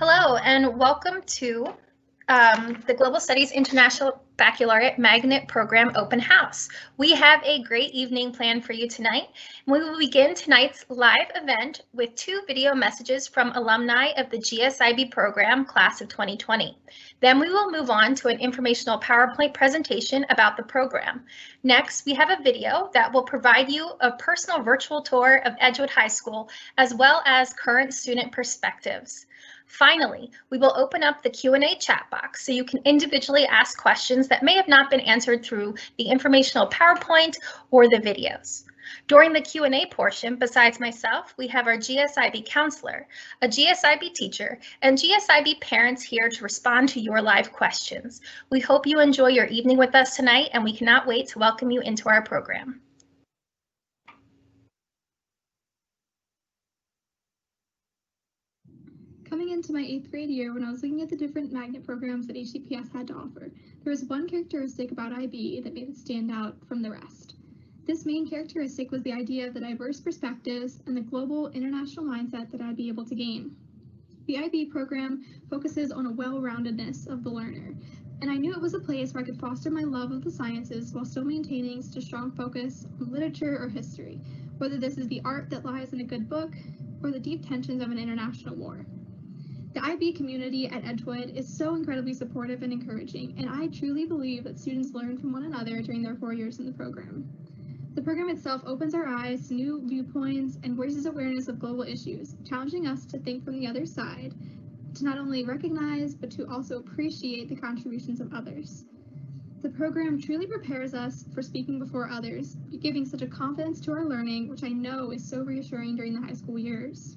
Hello, and welcome to the Global Studies International Baccalaureate Magnet Program Open House. We have a great evening planned for you tonight. We will begin tonight's live event with 2 video messages from alumni of the GSIB program, class of 2020. Then we will move on to an informational PowerPoint presentation about the program. Next, we have a video that will provide you a personal virtual tour of Edgewood High School, as well as current student perspectives. Finally, we will open up the Q&A chat box so you can individually ask questions that may have not been answered through the informational PowerPoint or the videos. During the Q&A portion, besides myself, we have our GSIB counselor, a GSIB teacher, and GSIB parents here to respond to your live questions. We hope you enjoy your evening with us tonight, and we cannot wait to welcome you into our program. Coming into my 8th grade year, when I was looking at the different magnet programs that HCPS had to offer, there was one characteristic about IB that made it stand out from the rest. This main characteristic was the idea of the diverse perspectives and the global international mindset that I'd be able to gain. The IB program focuses on a well-roundedness of the learner, and I knew it was a place where I could foster my love of the sciences while still maintaining such a strong focus on literature or history, whether this is the art that lies in a good book or the deep tensions of an international war. The IB community at Edgewood is so incredibly supportive and encouraging, and I truly believe that students learn from one another during their 4 years in the program. The program itself opens our eyes to new viewpoints and raises awareness of global issues, challenging us to think from the other side, to not only recognize, but to also appreciate the contributions of others. The program truly prepares us for speaking before others, giving such a confidence to our learning, which I know is so reassuring during the high school years.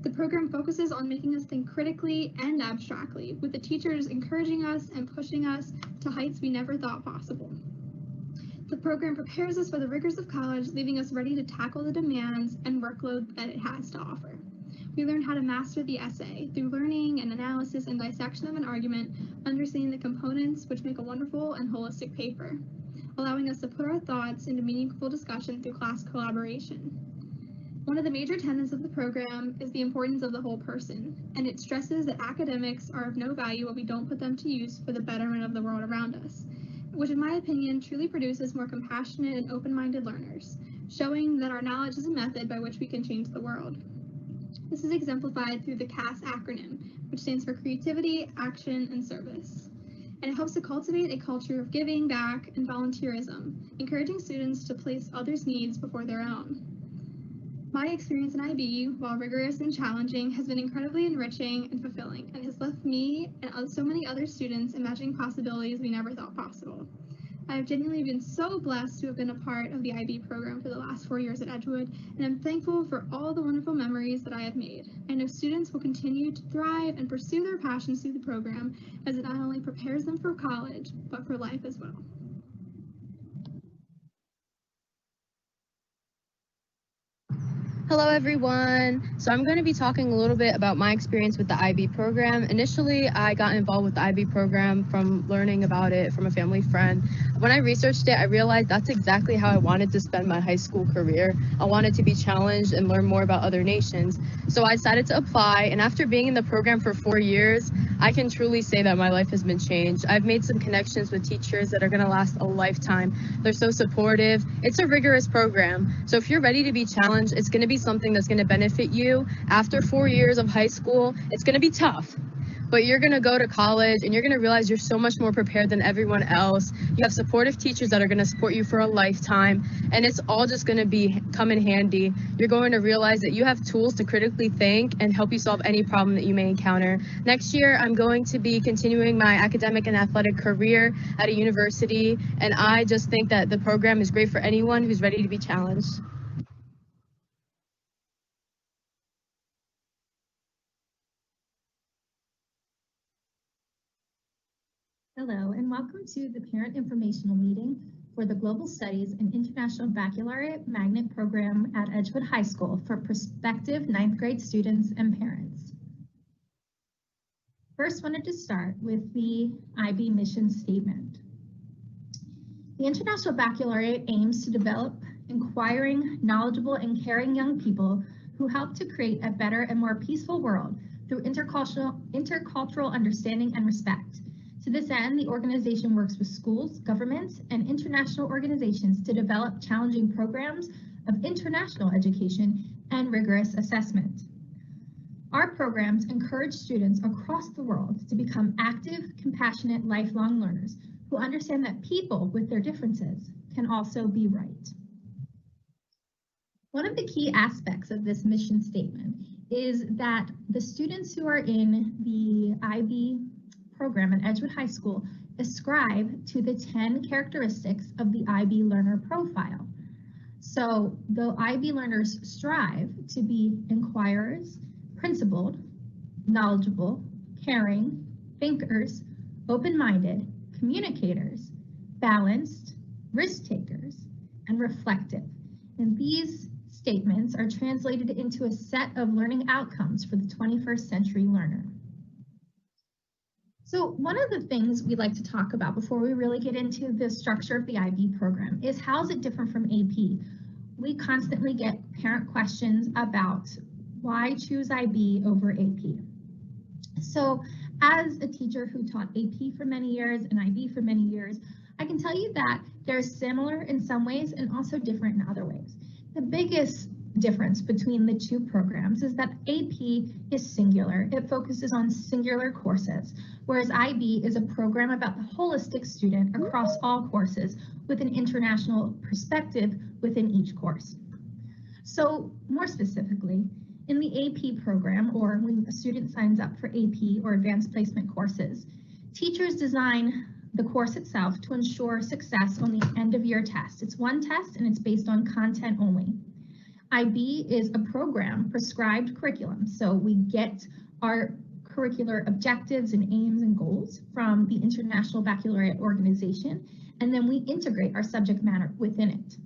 The program focuses on making us think critically and abstractly, with the teachers encouraging us and pushing us to heights we never thought possible. The program prepares us for the rigors of college, leaving us ready to tackle the demands and workload that it has to offer. We learn how to master the essay through learning and analysis and dissection of an argument, understanding the components which make a wonderful and holistic paper, allowing us to put our thoughts into meaningful discussion through class collaboration. One of the major tenets of the program is the importance of the whole person, and it stresses that academics are of no value if we don't put them to use for the betterment of the world around us, which in my opinion truly produces more compassionate and open-minded learners, showing that our knowledge is a method by which we can change the world. This is exemplified through the CAS acronym, which stands for Creativity, Action, and Service. And it helps to cultivate a culture of giving back and volunteerism, encouraging students to place others' needs before their own. My experience in IB, while rigorous and challenging, has been incredibly enriching and fulfilling, and has left me and so many other students imagining possibilities we never thought possible. I have genuinely been so blessed to have been a part of the IB program for the last 4 years at Edgewood, and I'm thankful for all the wonderful memories that I have made. I know students will continue to thrive and pursue their passions through the program, as it not only prepares them for college, but for life as well. Hello everyone. So I'm going to be talking a little bit about my experience with the IB program. Initially, I got involved with the IB program from learning about it from a family friend. When I researched it, I realized that's exactly how I wanted to spend my high school career. I wanted to be challenged and learn more about other nations. So I decided to apply, and after being in the program for 4 years, I can truly say that my life has been changed. I've made some connections with teachers that are going to last a lifetime. They're so supportive. It's a rigorous program. So if you're ready to be challenged, it's going to be something that's going to benefit you. After 4 years of high school, it's going to be tough, but you're going to go to college and you're going to realize you're so much more prepared than everyone else. You have supportive teachers that are going to support you for a lifetime, and it's all just going to come in handy. You're going to realize that you have tools to critically think and help you solve any problem that you may encounter. Next year, I'm going to be continuing my academic and athletic career at a university, and I just think that the program is great for anyone who's ready to be challenged. Hello, and welcome to the Parent Informational Meeting for the Global Studies and International Baccalaureate Magnet Program at Edgewood High School for prospective 9th grade students and parents. First, wanted to start with the IB mission statement. The International Baccalaureate aims to develop inquiring, knowledgeable, and caring young people who help to create a better and more peaceful world through intercultural understanding and respect. To this end, the organization works with schools, governments, and international organizations to develop challenging programs of international education and rigorous assessment. Our programs encourage students across the world to become active, compassionate, lifelong learners who understand that people with their differences can also be right. One of the key aspects of this mission statement is that the students who are in the IB program at Edgewood High School ascribe to the 10 characteristics of the IB learner profile. So the IB learners strive to be inquirers, principled, knowledgeable, caring, thinkers, open-minded, communicators, balanced, risk takers, and reflective. And these statements are translated into a set of learning outcomes for the 21st century learner. So one of the things we like to talk about before we really get into the structure of the IB program is how is it different from AP? We constantly get parent questions about why choose IB over AP. So as a teacher who taught AP for many years and IB for many years, I can tell you that they're similar in some ways and also different in other ways. The biggest difference between the two programs is that AP is singular. It focuses on singular courses, whereas IB is a program about the holistic student across all courses with an international perspective within each course. So more specifically, in the AP program, or when a student signs up for AP or advanced placement courses, teachers design the course itself to ensure success on the end of year test. It's one test and it's based on content only. IB is a program prescribed curriculum. So we get our curricular objectives and aims and goals from the International Baccalaureate Organization, and then we integrate our subject matter within it.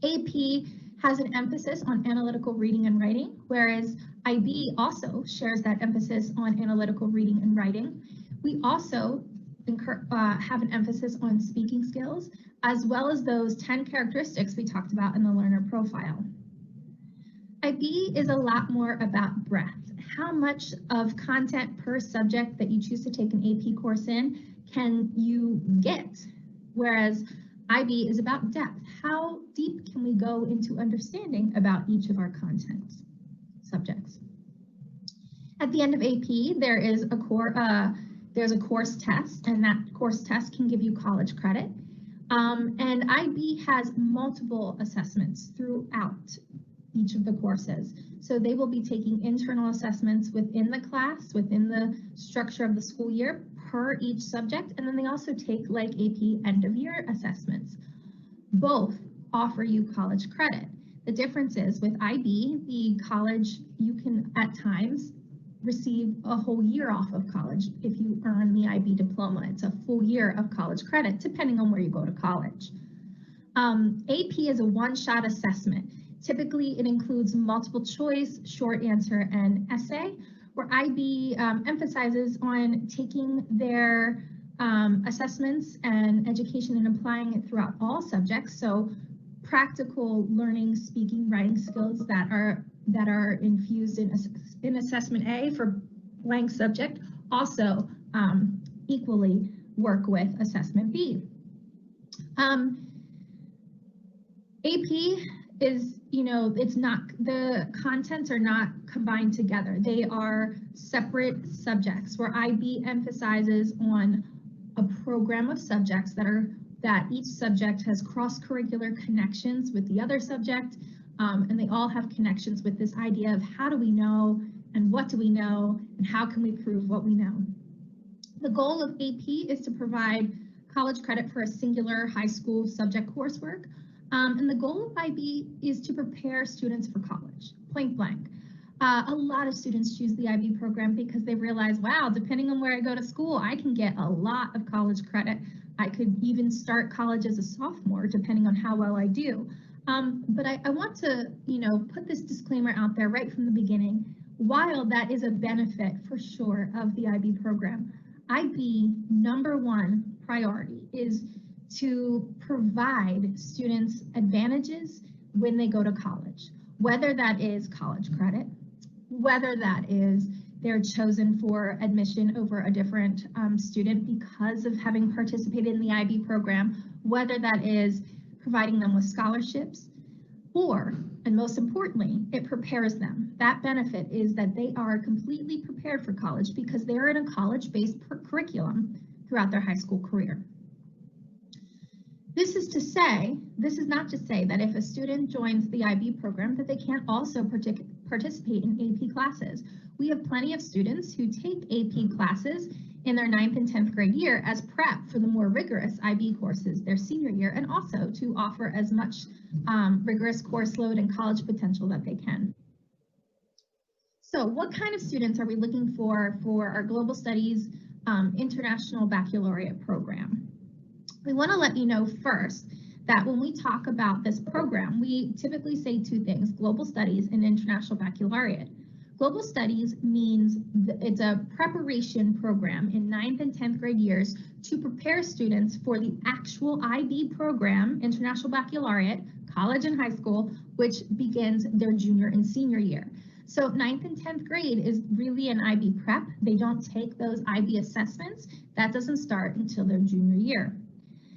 AP has an emphasis on analytical reading and writing, whereas IB also shares that emphasis on analytical reading and writing. We also have an emphasis on speaking skills, as well as those 10 characteristics we talked about in the learner profile. IB is a lot more about breadth. How much of content per subject that you choose to take an AP course in can you get? Whereas IB is about depth. How deep can we go into understanding about each of our content subjects? At the end of AP, there's a course test, and that course test can give you college credit. And IB has multiple assessments throughout each of the courses. So they will be taking internal assessments within the class, within the structure of the school year per each subject, and then they also take, like AP, end of year assessments. Both offer you college credit. The difference is with IB, the college, you can at times receive a whole year off of college if you earn the IB diploma. It's a full year of college credit, depending on where you go to college. AP is a one-shot assessment. Typically, it includes multiple choice, short answer, and essay, where IB emphasizes on taking their assessments and education and applying it throughout all subjects. So practical learning, speaking, writing skills that are infused in assessment A for blank subject also equally work with assessment B. AP is, it's not, the contents are not combined together. They are separate subjects, where IB emphasizes on a program of subjects that each subject has cross-curricular connections with the other subject, and they all have connections with this idea of how do we know and what do we know and how can we prove what we know. The goal of AP is to provide college credit for a singular high school subject coursework, and the goal of IB is to prepare students for college, point blank. A lot of students choose the IB program because they realize, wow, depending on where I go to school, I can get a lot of college credit. I could even start college as a sophomore, depending on how well I do. But I want to, put this disclaimer out there right from the beginning. While that is a benefit for sure of the IB program, IB #1 priority is to provide students advantages when they go to college, whether that is college credit, whether that is they're chosen for admission over a different student because of having participated in the IB program, whether that is providing them with scholarships or, and most importantly, it prepares them. That benefit is that they are completely prepared for college because they are in a college-based curriculum throughout their high school career. This is not to say that if a student joins the IB program that they can't also participate in AP classes. We have plenty of students who take AP classes in their 9th and 10th grade year as prep for the more rigorous IB courses their senior year, and also to offer as much rigorous course load and college potential that they can. So what kind of students are we looking for our Global Studies International Baccalaureate program? We want to let you know first that when we talk about this program, we typically say two things: Global Studies and International Baccalaureate. Global Studies means it's a preparation program in 9th and 10th grade years to prepare students for the actual IB program, International Baccalaureate, college and high school, which begins their junior and senior year. So 9th and 10th grade is really an IB prep. They don't take those IB assessments. That doesn't start until their junior year.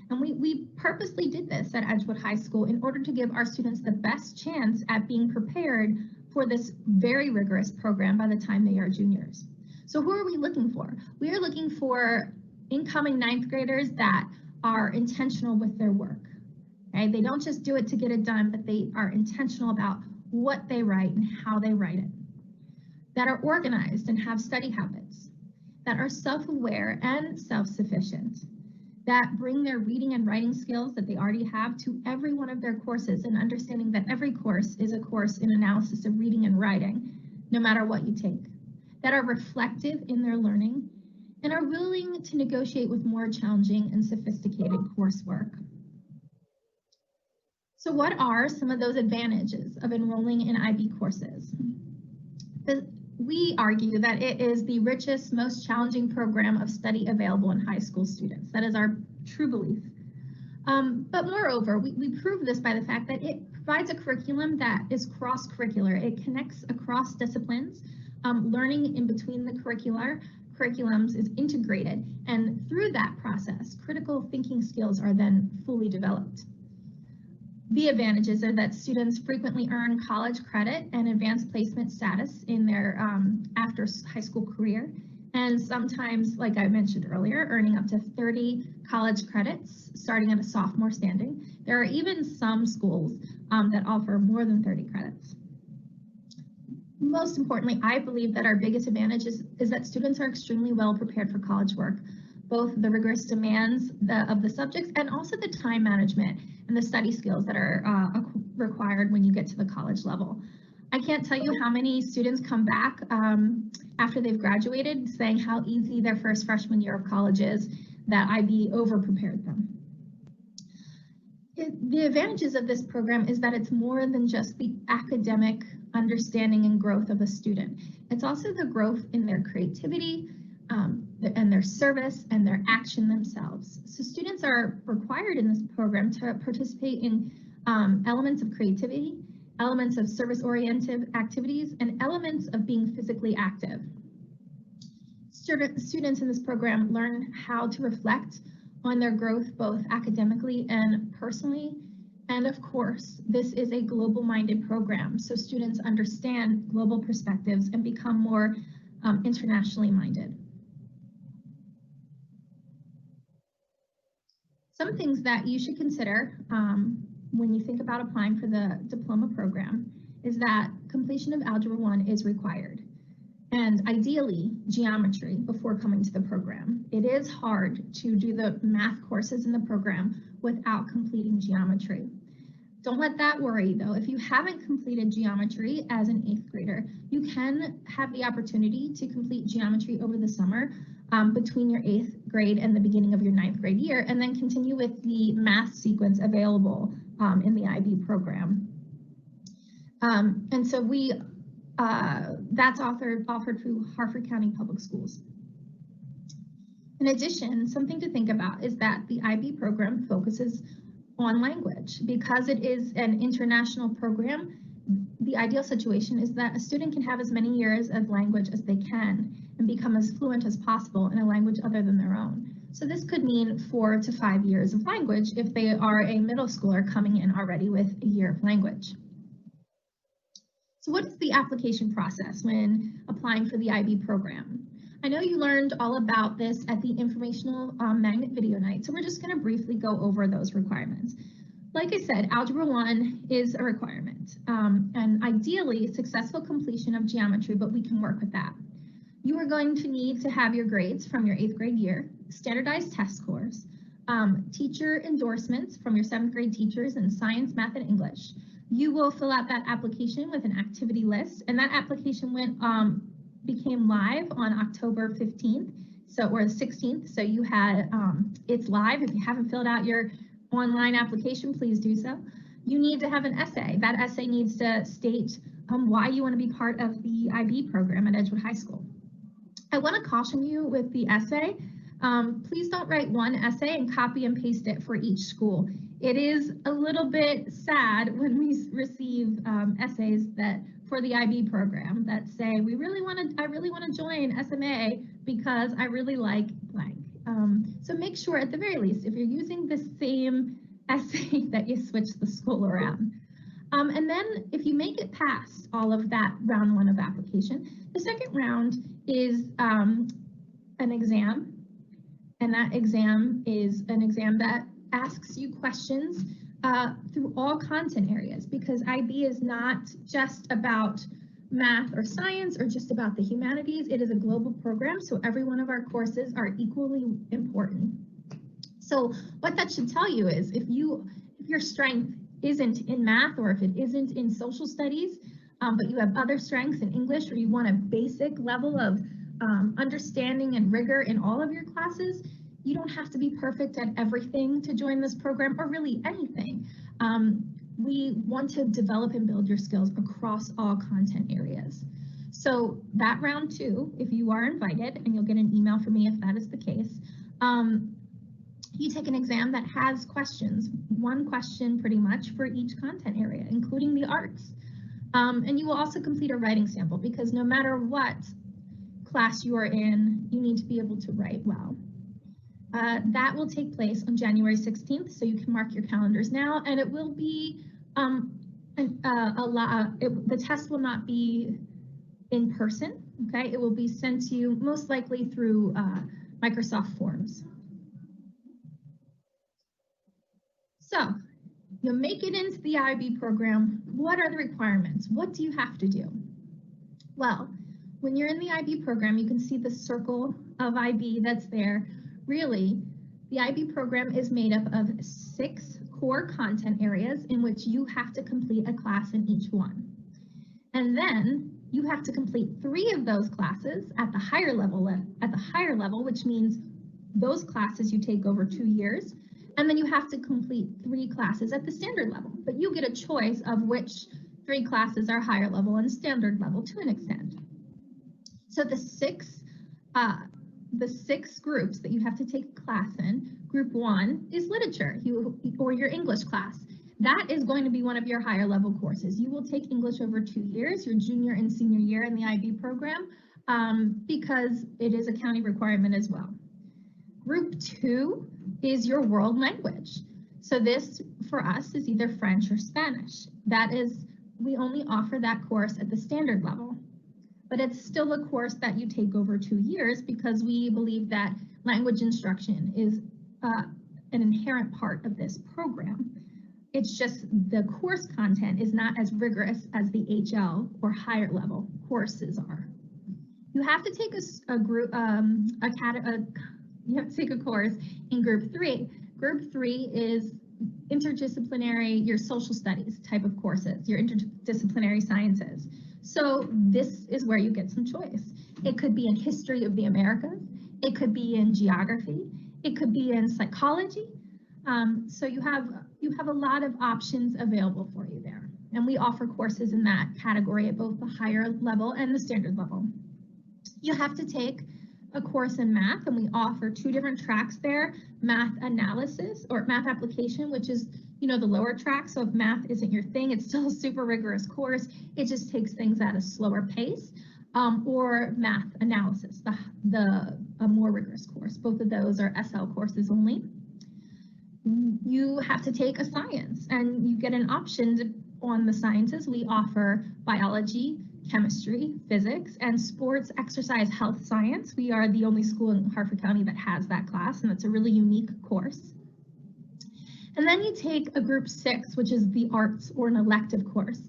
And we purposely did this at Edgewood High School in order to give our students the best chance at being prepared for this very rigorous program by the time they are juniors. So who are we looking for? We are looking for incoming 9th graders that are intentional with their work. Okay? They don't just do it to get it done, but they are intentional about what they write and how they write it. That are organized and have study habits. That are self-aware and self-sufficient. That bring their reading and writing skills that they already have to every one of their courses, and understanding that every course is a course in analysis of reading and writing, no matter what you take. That are reflective in their learning and are willing to negotiate with more challenging and sophisticated coursework. So what are some of those advantages of enrolling in IB courses? We argue that it is the richest, most challenging program of study available in high school students. That is our true belief. But moreover, we prove this by the fact that it provides a curriculum that is cross-curricular. It connects across disciplines. Learning in between the curriculums is integrated, and through that process, critical thinking skills are then fully developed. The advantages are that students frequently earn college credit and advanced placement status in their after high school career, and sometimes, like I mentioned earlier, earning up to 30 college credits starting at a sophomore standing. There are even some schools that offer more than 30 credits. Most importantly, I believe that our biggest advantage is that students are extremely well prepared for college work, both the rigorous demands of the subjects and also the time management and the study skills that are required when you get to the college level. I can't tell you how many students come back after they've graduated saying how easy their first freshman year of college is, that IB over-prepared them. The advantages of this program is that it's more than just the academic understanding and growth of a student. It's also the growth in their creativity, and their service and their action themselves. So students are required in this program to participate in elements of creativity, elements of service-oriented activities, and elements of being physically active. Students in this program learn how to reflect on their growth both academically and personally. And of course, this is a global-minded program, so students understand global perspectives and become more internationally minded. Some things that you should consider when you think about applying for the diploma program is that completion of Algebra 1 is required, and ideally geometry before coming to the program. It is hard to do the math courses in the program without completing geometry. Don't let that worry though. If you haven't completed geometry as an 8th grader, you can have the opportunity to complete geometry over the summer between your 8th grade and the beginning of your 9th grade year, and then continue with the math sequence available in the IB program. And so that's offered through Harford County Public Schools. In addition, something to think about is that the IB program focuses on language. Because it is an international program, the ideal situation is that a student can have as many years of language as they can and become as fluent as possible in a language other than their own. So this could mean 4 to 5 years of language if they are a middle schooler coming in already with a year of language. So what is the application process when applying for the IB program? I know you learned all about this at the informational magnet video night, so we're just going to briefly go over those requirements. Like I said, Algebra 1 is a requirement, and ideally successful completion of geometry, but we can work with that. You are going to need to have your grades from your 8th grade year, standardized test scores, teacher endorsements from your 7th grade teachers in science, math, and English. You will fill out that application with an activity list, and that application became live on October 15th, or the 16th. So you had, it's live. If you haven't filled out your online application, please do so. You need to have an essay. That essay needs to state why you want to be part of the IB program at Edgewood High School. I want to caution you with the essay. Please don't write one essay and copy and paste it for each school. It is a little bit sad when we receive essays that for the IB program that say, I really want to join SMA because I really like blank. So make sure at the very least, if you're using the same essay, that you switch the school around. And then if you make it past all of that round 1 of application, the second round is an exam. And that exam is an exam that asks you questions through all content areas, because IB is not just about math or science or just about the humanities. It is a global program, so every one of our courses are equally important. So what that should tell you is if your strength isn't in math, or if it isn't in social studies, but you have other strengths in English, or you want a basic level of understanding and rigor in all of your classes, you don't have to be perfect at everything to join this program, or really anything. We want to develop and build your skills across all content areas. So that round 2, if you are invited, and you'll get an email from me if that is the case, you take an exam that has questions, 1 question pretty much for each content area, including the arts. And you will also complete a writing sample, because no matter what class you are in, you need to be able to write well. That will take place on January 16th, so you can mark your calendars now, and it will be the test will not be in person, okay? It will be sent to you most likely through Microsoft Forms. So you'll make it into the IB program. What are the requirements? What do you have to do? Well, when you're in the IB program, you can see the circle of IB that's there. Really, the IB program is made up of 6 core content areas in which you have to complete a class in each one. And then you have to complete 3 of those classes at the higher level, which means those classes you take over 2 years. And then you have to complete 3 classes at the standard level, but you get a choice of which 3 classes are higher level and standard level to an extent. So the six groups that you have to take a class in, group 1 is literature, or your English class. That is going to be one of your higher level courses. You will take English over 2 years, your junior and senior year in the IB program, because it is a county requirement as well. Group 2 is your world language. So this for us is either French or Spanish. We only offer that course at the standard level. But it's still a course that you take over 2 years, because we believe that language instruction is an inherent part of this program. It's just the course content is not as rigorous as the HL or higher level courses are. You have to take you have to take a course in group 3. Group 3 is interdisciplinary, your social studies type of courses, your interdisciplinary sciences. So this is where you get some choice. It could be in history of the Americas. It could be in geography. It could be in psychology. So you have a lot of options available for you there. And we offer courses in that category at both the higher level and the standard level. You have to take a course in math, and we offer 2 different tracks there: math analysis or math application, which is the lower track. So if math isn't your thing, it's still a super rigorous course. It just takes things at a slower pace. Or math analysis, a more rigorous course. Both of those are SL courses only. You have to take a science, and you get an option on the sciences. We offer biology, chemistry, physics, and sports, exercise, health science. We are the only school in Harford County that has that class, and it's a really unique course. And then you take a group 6, which is the arts or an elective course.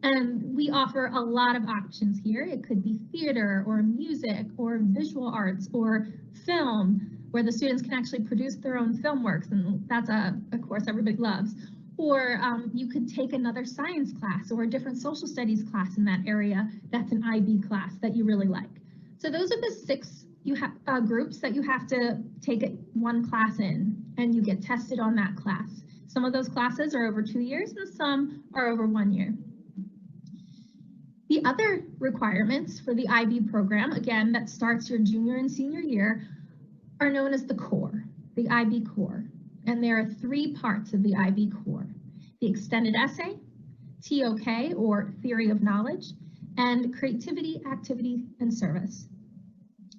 And we offer a lot of options here. It could be theater or music or visual arts or film, where the students can actually produce their own film works, and that's a course everybody loves. Or you could take another science class or a different social studies class in that area that's an IB class that you really like. So those are the 6 groups that you have to take one class in, and you get tested on that class. Some of those classes are over 2 years and some are over 1 year. The other requirements for the IB program, again, that starts your junior and senior year, are known as the core, the IB core. And there are 3 parts of the IB core: the extended essay, TOK or theory of knowledge, and creativity, activity, and service.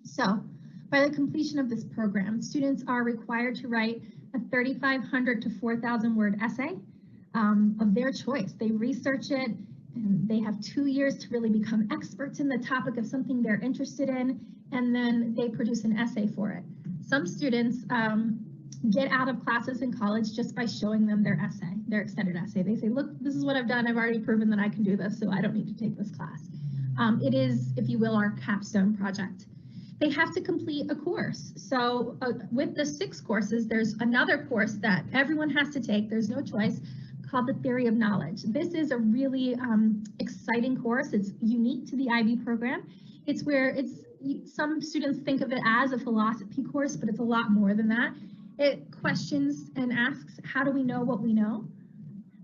So by the completion of this program, students are required to write a 3,500 to 4,000 word essay of their choice. They research it, and they have 2 years to really become experts in the topic of something they're interested in, and then they produce an essay for it. Some students get out of classes in college just by showing them their essay, their extended essay. They say, look, this is what I've done. I've already proven that I can do this, so I don't need to take this class. It is, if you will, our capstone project. They have to complete a course. So with the 6 courses, there's another course that everyone has to take. There's no choice, called the theory of knowledge. This is a really exciting course. It's unique to the IB program. It's where some students think of it as a philosophy course, but it's a lot more than that. It questions and asks, how do we know what we know?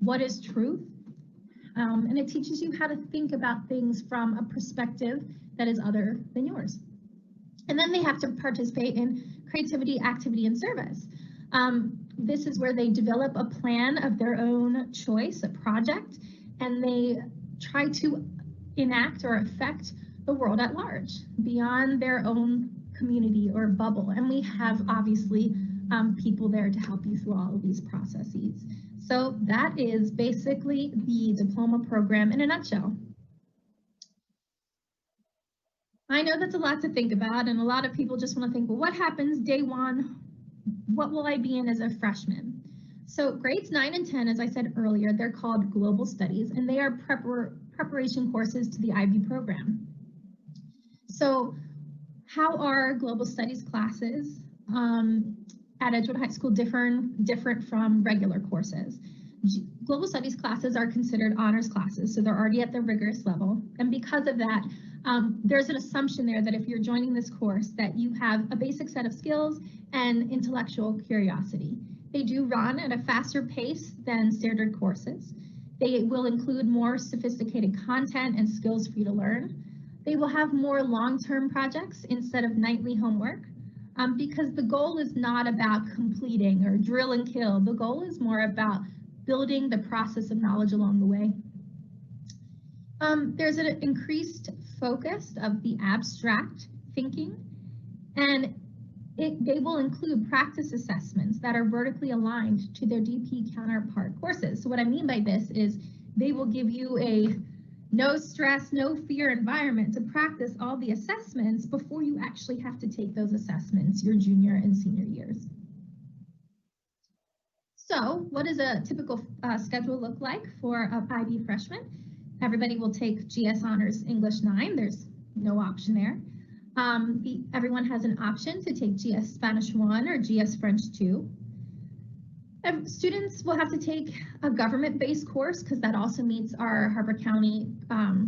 What is truth? And it teaches you how to think about things from a perspective that is other than yours. And then they have to participate in creativity, activity, and service. This is where they develop a plan of their own choice, a project, and they try to enact or affect the world at large beyond their own community or bubble. And we have obviously people there to help you through all of these processes. So that is basically the diploma program in a nutshell. I know that's a lot to think about, and a lot of people just want to think, well, what happens day 1? What will I be in as a freshman? So grades 9 and 10, as I said earlier, they're called global studies, and they are preparation courses to the IB program. So how are global studies classes at Edgewood High School different from regular courses? Global studies classes are considered honors classes, so they're already at the rigorous level. And because of that, there's an assumption there that if you're joining this course that you have a basic set of skills and intellectual curiosity. They do run at a faster pace than standard courses. They will include more sophisticated content and skills for you to learn. They will have more long-term projects instead of nightly homework, because the goal is not about completing or drill and kill. The goal is more about building the process of knowledge along the way. There's an increased focus of the abstract thinking, and they will include practice assessments that are vertically aligned to their DP counterpart courses. So what I mean by this is they will give you a no stress, no fear environment to practice all the assessments before you actually have to take those assessments your junior and senior years. So what does a typical schedule look like for an IB freshman? Everybody will take GS Honors English 9. There's no option there. Everyone has an option to take GS Spanish 1 or GS French 2. Students will have to take a government-based course because that also meets our Harford County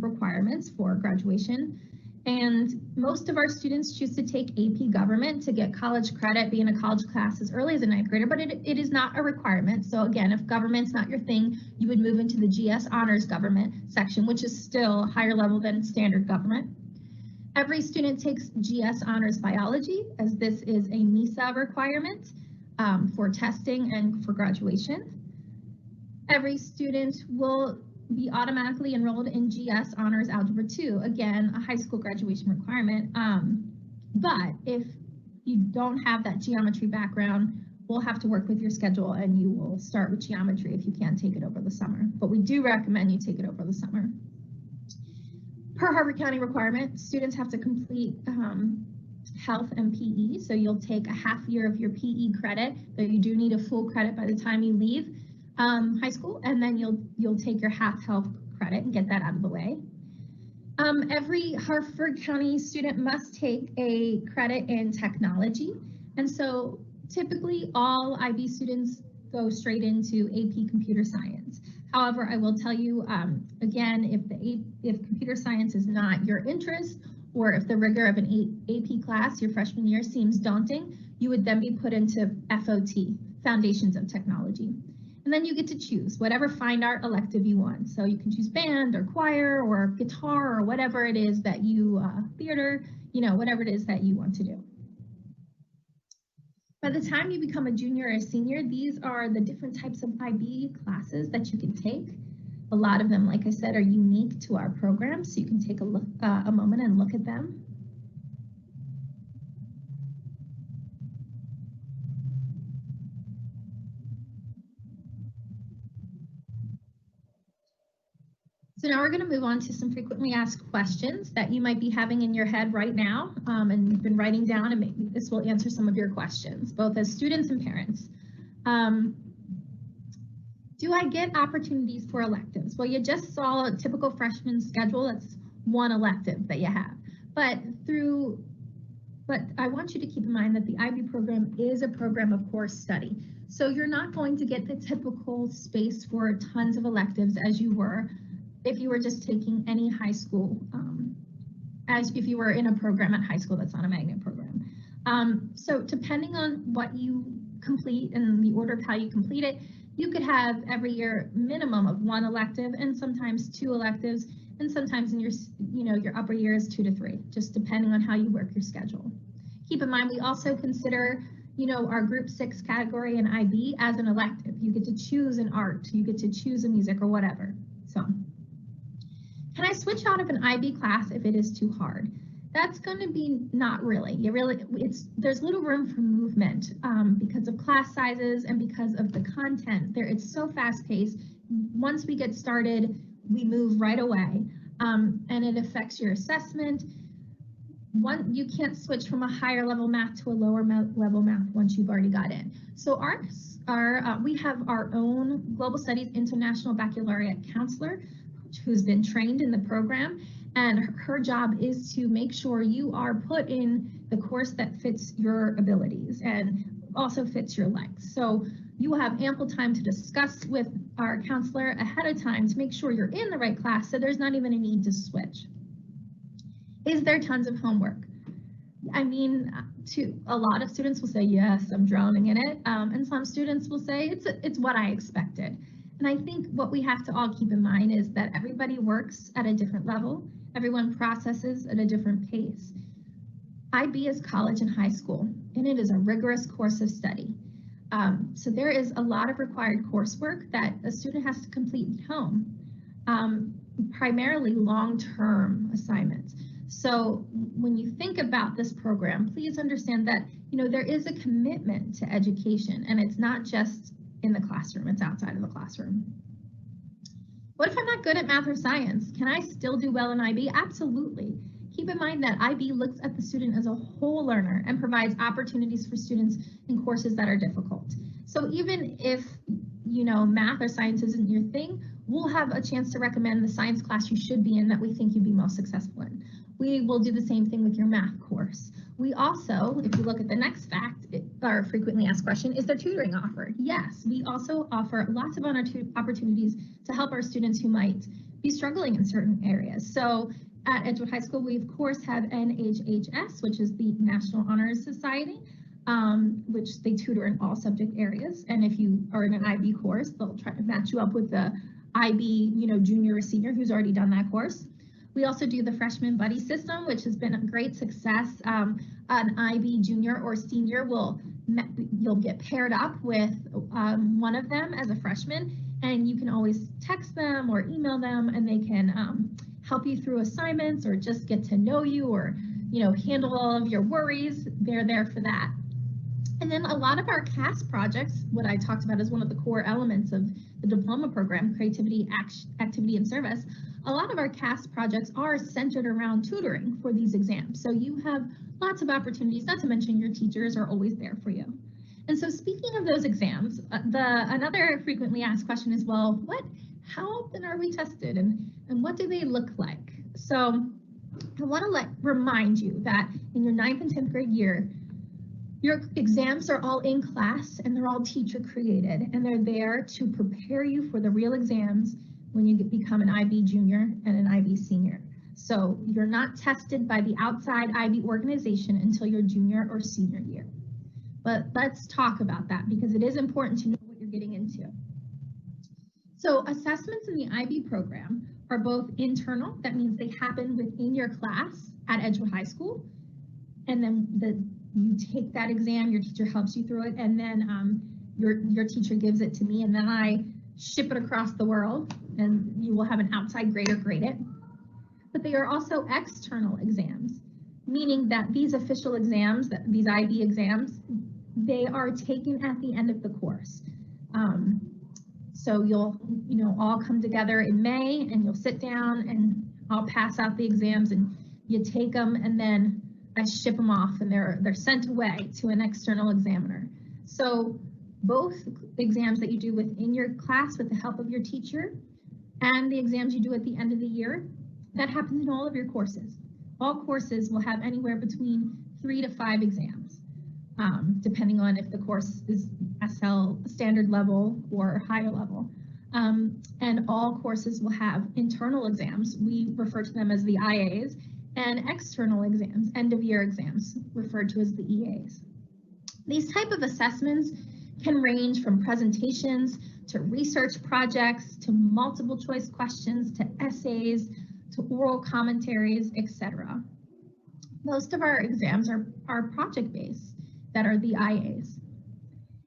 requirements for graduation. And most of our students choose to take AP Government to get college credit, be in a college class as early as a 9th grader, but it is not a requirement. So again, if government's not your thing, you would move into the GS Honors Government section, which is still higher level than standard government. Every student takes GS Honors Biology, as this is a MISA requirement for testing and for graduation. Every student will be automatically enrolled in GS Honors Algebra 2, again, a high school graduation requirement. But if you don't have that geometry background, we'll have to work with your schedule and you will start with geometry if you can't take it over the summer. But we do recommend you take it over the summer. Per Harford County requirement, students have to complete health and PE. So you'll take a half year of your PE credit, though you do need a full credit by the time you leave high school, and then you'll take your half health credit and get that out of the way. Every Harford County student must take a credit in technology, and so typically all IB students go straight into AP Computer Science. However, I will tell you again, if computer science is not your interest, or if the rigor of an AP class your freshman year seems daunting, you would then be put into FOT, Foundations of Technology. And then you get to choose whatever fine art elective you want. So you can choose band or choir or guitar or whatever it is that you, theater, whatever it is that you want to do. By the time you become a junior or a senior, these are the different types of IB classes that you can take. A lot of them, like I said, are unique to our program, so you can take a look, a moment and look at them. So now we're going to move on to some frequently asked questions that you might be having in your head right now, and you've been writing down, and maybe this will answer some of your questions, both as students and parents. Do I get opportunities for electives? Well, you just saw a typical freshman schedule. That's one elective that you have. But I want you to keep in mind that the IB program is a program of course study. So you're not going to get the typical space for tons of electives as you were if you were just taking any high school, as if you were in a program at high school that's not a magnet program. So depending on what you complete and the order of how you complete it, you could have every year minimum of one elective and sometimes two electives, and sometimes in your, your upper years 2 to 3, just depending on how you work your schedule. Keep in mind, we also consider, our group 6 category in IB as an elective. You get to choose an art, you get to choose a music or whatever. So, can I switch out of an IB class if it is too hard? That's going to be not really. There's little room for movement because of class sizes and because of the content. It's so fast paced. Once we get started, we move right away, and it affects your assessment. You can't switch from a higher level math to a lower level math once you've already got in. So we have our own Global Studies International Baccalaureate counselor who's been trained in the program, and her job is to make sure you are put in the course that fits your abilities and also fits your legs. So you will have ample time to discuss with our counselor ahead of time to make sure you're in the right class, so there's not even a need to switch. Is there tons of homework? I mean, a lot of students will say, yes, I'm drowning in it. And some students will say, it's what I expected. And I think what we have to all keep in mind is that everybody works at a different level. Everyone processes at a different pace. IB is college and high school, and it is a rigorous course of study. So there is a lot of required coursework that a student has to complete at home, primarily long-term assignments. So when you think about this program, please understand that, there is a commitment to education, and it's not just in the classroom, it's outside of the classroom. What if I'm not good at math or science? Can I still do well in IB? Absolutely. Keep in mind that IB looks at the student as a whole learner and provides opportunities for students in courses that are difficult. So even if, math or science isn't your thing, we'll have a chance to recommend the science class you should be in that we think you'd be most successful in. We will do the same thing with your math course. We also, if you look at the next fact, our frequently asked question, is there tutoring offered? Yes, we also offer lots of opportunities to help our students who might be struggling in certain areas. So at Edgewood High School, we of course have an EHS, which is the National Honor Society, which they tutor in all subject areas. And if you are in an IB course, they'll try to match you up with the IB, junior or senior who's already done that course. We also do the freshman buddy system, which has been a great success. An IB junior or senior you'll get paired up with one of them as a freshman, and you can always text them or email them, and they can help you through assignments or just get to know you, or handle all of your worries. They're there for that. And then a lot of our CAS projects, what I talked about as one of the core elements of the diploma program, creativity, activity, and service, a lot of our CAS projects are centered around tutoring for these exams. So you have lots of opportunities, not to mention your teachers are always there for you. And so speaking of those exams, another frequently asked question is, well, how often are we tested, and what do they look like? So I want to remind you that in your 9th and 10th grade year, your exams are all in class and they're all teacher created, and they're there to prepare you for the real exams when you become an IB junior and an IB senior. So you're not tested by the outside IB organization until your junior or senior year. But let's talk about that because it is important to know what you're getting into. So assessments in the IB program are both internal, that means they happen within your class at Edgewood High School, and then you take that exam, your teacher helps you through it, and then your teacher gives it to me, and then I ship it across the world, and you will have an outside grader grade it. But they are also external exams, meaning that these official exams, these IB exams, they are taken at the end of the course. So you'll all come together in May, and you'll sit down, and I'll pass out the exams, and you take them, and then I ship them off, and they're sent away to an external examiner. So both exams that you do within your class with the help of your teacher and the exams you do at the end of the year, that happens in all of your courses. All courses will have anywhere between 3 to 5 exams, depending on if the course is SL standard level or higher level. And all courses will have internal exams. We refer to them as the IAs, and external exams, end of year exams, referred to as the EAs. These type of assessments can range from presentations to research projects to multiple choice questions to essays to oral commentaries, etc. Most of our exams are project-based, that are the IAs.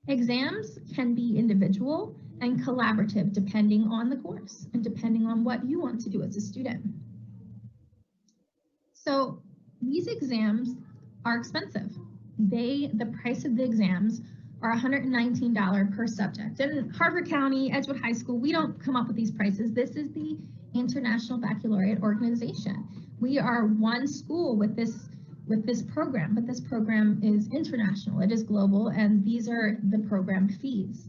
Exams can be individual and collaborative depending on the course and depending on what you want to do as a student. So these exams are expensive. The price of the exams are $119 per subject. And Harford County, Edgewood High School, we don't come up with these prices. This is the International Baccalaureate Organization. We are one school with this program, but this program is international, it is global, and these are the program fees.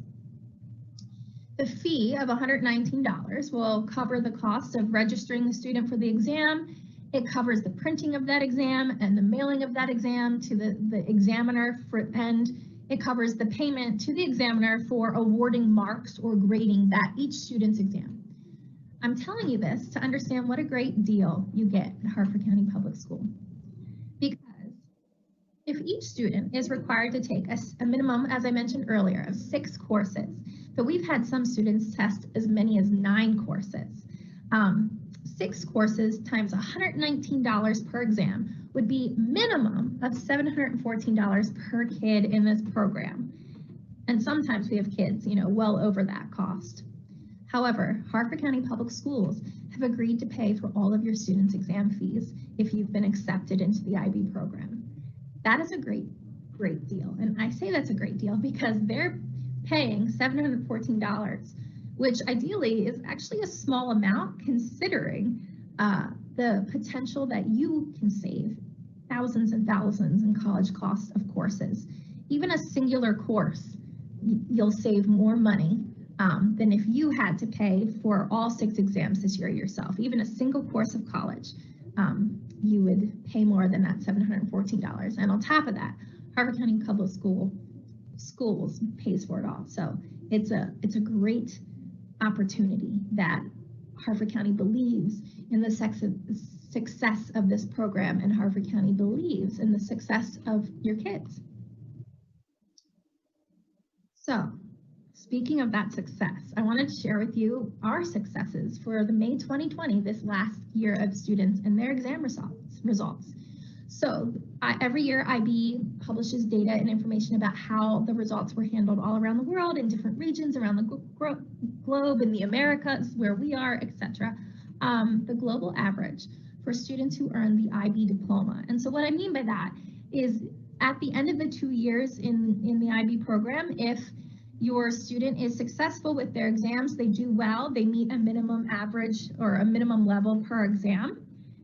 The fee of $119 will cover the cost of registering the student for the exam. It covers the printing of that exam and the mailing of that exam to the examiner, and it covers the payment to the examiner for awarding marks or grading that each student's exam. I'm telling you this to understand what a great deal you get at Harford County Public School. Because if each student is required to take a minimum, as I mentioned earlier, of 6 courses, but we've had some students test as many as 9 courses. 6 courses times $119 per exam would be minimum of $714 per kid in this program. And sometimes we have kids, well over that cost. However, Harford County Public Schools have agreed to pay for all of your students' exam fees if you've been accepted into the IB program. That is a great deal. And I say that's a great deal because they're paying $714, which ideally is actually a small amount considering the potential that you can save thousands and thousands in college costs of courses. Even a singular course, you'll save more money than if you had to pay for all 6 exams this year yourself. Even a single course of college, you would pay more than that $714. And on top of that, Harford County Public Schools pays for it all. So it's a great opportunity that Harford County believes in the success of this program, and Harford County believes in the success of your kids. So speaking of that success, I wanted to share with you our successes for the May 2020, this last year of students and their exam results. So every year IB publishes data and information about how the results were handled all around the world in different regions around the globe, in the Americas, where we are, etc. The global average for students who earn the IB diploma. And so what I mean by that is at the end of the 2 years in the IB program, if your student is successful with their exams, they do well, they meet a minimum average or a minimum level per exam,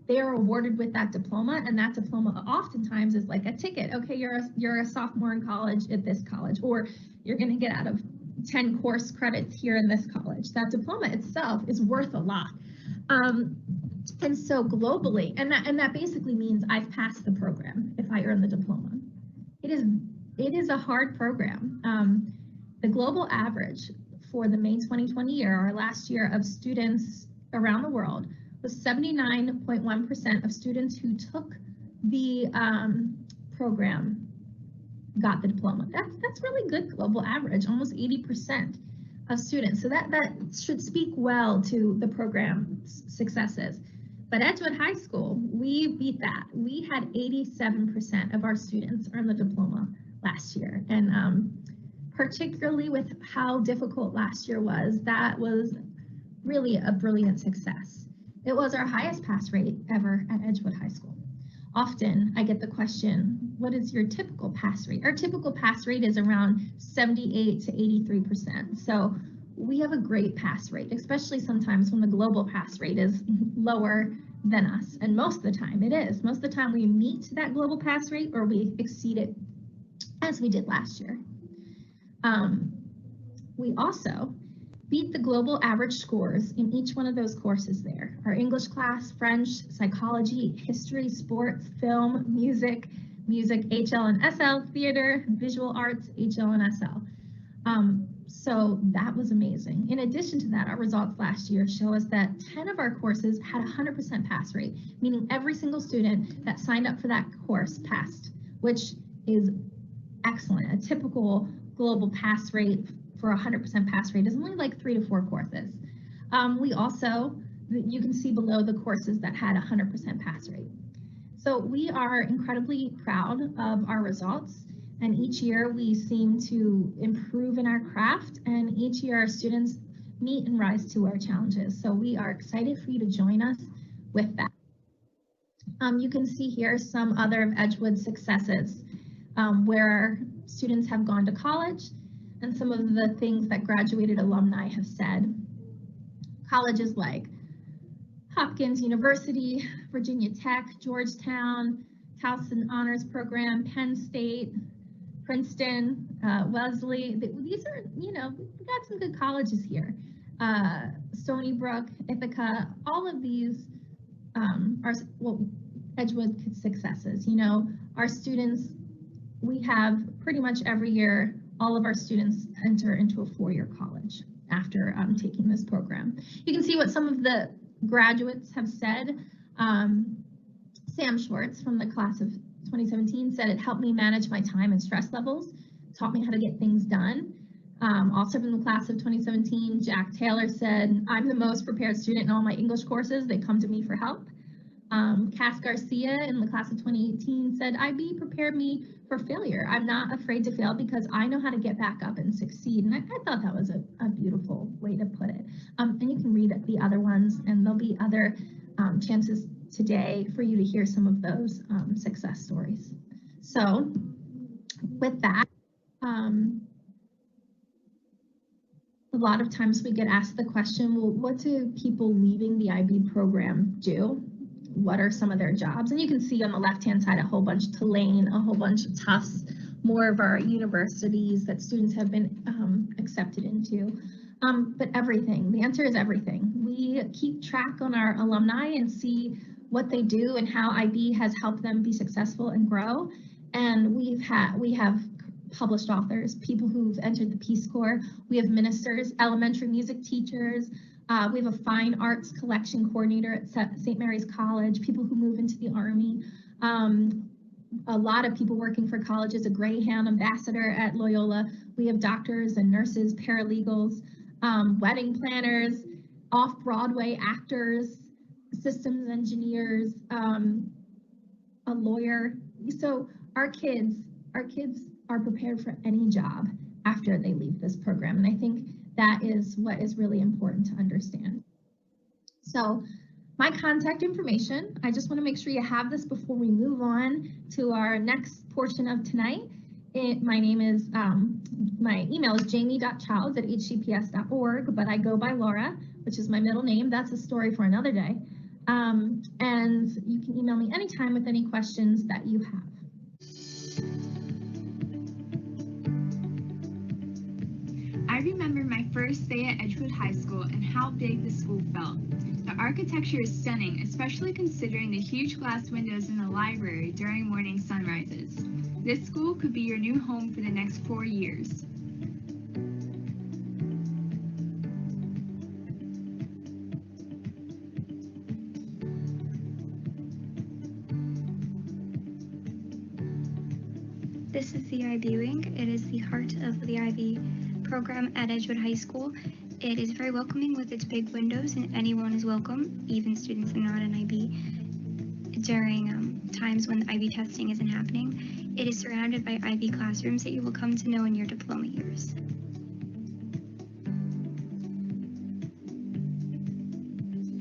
they are awarded with that diploma, and that diploma oftentimes is like a ticket. Okay, you're a sophomore in college at this college, or you're going to get out of 10 course credits here in this college. That diploma itself is worth a lot. And so globally, and that basically means I've passed the program if I earn the diploma. It is a hard program. The global average for the May 2020 year, our last year of students around the world, was 79.1% of students who took the program got the diploma. That's really good global average, almost 80% of students. So that should speak well to the program's successes. But Edgewood High School, we beat that. We had 87% of our students earn the diploma last year. And particularly with how difficult last year was, that was really a brilliant success. It was our highest pass rate ever at Edgewood High School. Often I get the question, what is your typical pass rate? Our typical pass rate is around 78 to 83%. So we have a great pass rate, especially sometimes when the global pass rate is lower than us. And most of the time it is. Most of the time we meet that global pass rate or we exceed it, as we did last year. We also beat the global average scores in each one of those courses there. Our English class, French, psychology, history, sports, film, music, HL and SL, theater, visual arts, HL and SL. So that was amazing. In addition to that, our results last year show us that 10 of our courses had 100% pass rate, meaning every single student that signed up for that course passed, which is excellent. A typical global pass rate for 100% pass rate is only like 3 to 4 courses. We also, you can see below the courses that had 100% pass rate. So we are incredibly proud of our results, and each year we seem to improve in our craft, and each year our students meet and rise to our challenges. So we are excited for you to join us with that. You can see here some other of Edgewood's successes where students have gone to college, and some of the things that graduated alumni have said. Colleges like Hopkins University, Virginia Tech, Georgetown, Towson Honors Program, Penn State, Princeton, Wellesley. These are, we got some good colleges here. Stony Brook, Ithaca, all of these are, Edgewood successes. Our students, we have pretty much every year, all of our students enter into a 4-year college after taking this program. You can see what some of the graduates have said. Sam Schwartz from the class of 2017 said, it helped me manage my time and stress levels, taught me how to get things done. Also from the class of 2017, Jack Taylor said, I'm the most prepared student in all my English courses. They come to me for help. Cass Garcia in the class of 2018 said, IB prepared me for failure. I'm not afraid to fail because I know how to get back up and succeed. And I thought that was a beautiful way to put it. And you can read the other ones, and there'll be other chances today for you to hear some of those success stories. So with that, a lot of times we get asked the question, well, what do people leaving the IB program do? What are some of their jobs? And you can see on the left-hand side a whole bunch of Tulane, a whole bunch of Tufts, more of our universities that students have been accepted into. But everything, the answer is everything. We keep track on our alumni and see what they do and how IB has helped them be successful and grow. And we have published authors, people who've entered the Peace Corps. We have ministers, elementary music teachers. We have a fine arts collection coordinator at St. Mary's College, people who move into the Army. A lot of people working for colleges, a Greyhound ambassador at Loyola. We have doctors and nurses, paralegals, wedding planners, off-Broadway actors, systems engineers, a lawyer. So our kids are prepared for any job after they leave this program. And I think that is what is really important to understand. So my contact information, I just want to make sure you have this before we move on to our next portion of tonight. My email is jamie.childs@hcps.org, but I go by Laura, which is my middle name. That's a story for another day. And you can email me anytime with any questions that you have. I remember my first day at Edgewood High School and how big the school felt. The architecture is stunning, especially considering the huge glass windows in the library during morning sunrises. This school could be your new home for the next 4 years. This is the IB wing. It is the heart of the IB program at Edgewood High School. It is very welcoming with its big windows, and anyone is welcome, even students that are not an IB, during times when the IB testing isn't happening. It is surrounded by IB classrooms that you will come to know in your diploma years.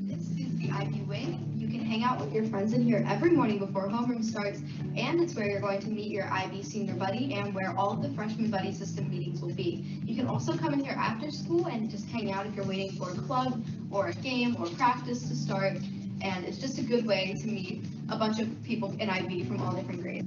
This is the IB wing. You can hang out with your friends in here every morning before homeroom starts, and it's where you're going to meet your IB senior buddy and where all of the freshman buddy system meetings will be. You can also come in here after school and just hang out if you're waiting for a club or a game or practice to start, and it's just a good way to meet a bunch of people in IB from all different grades.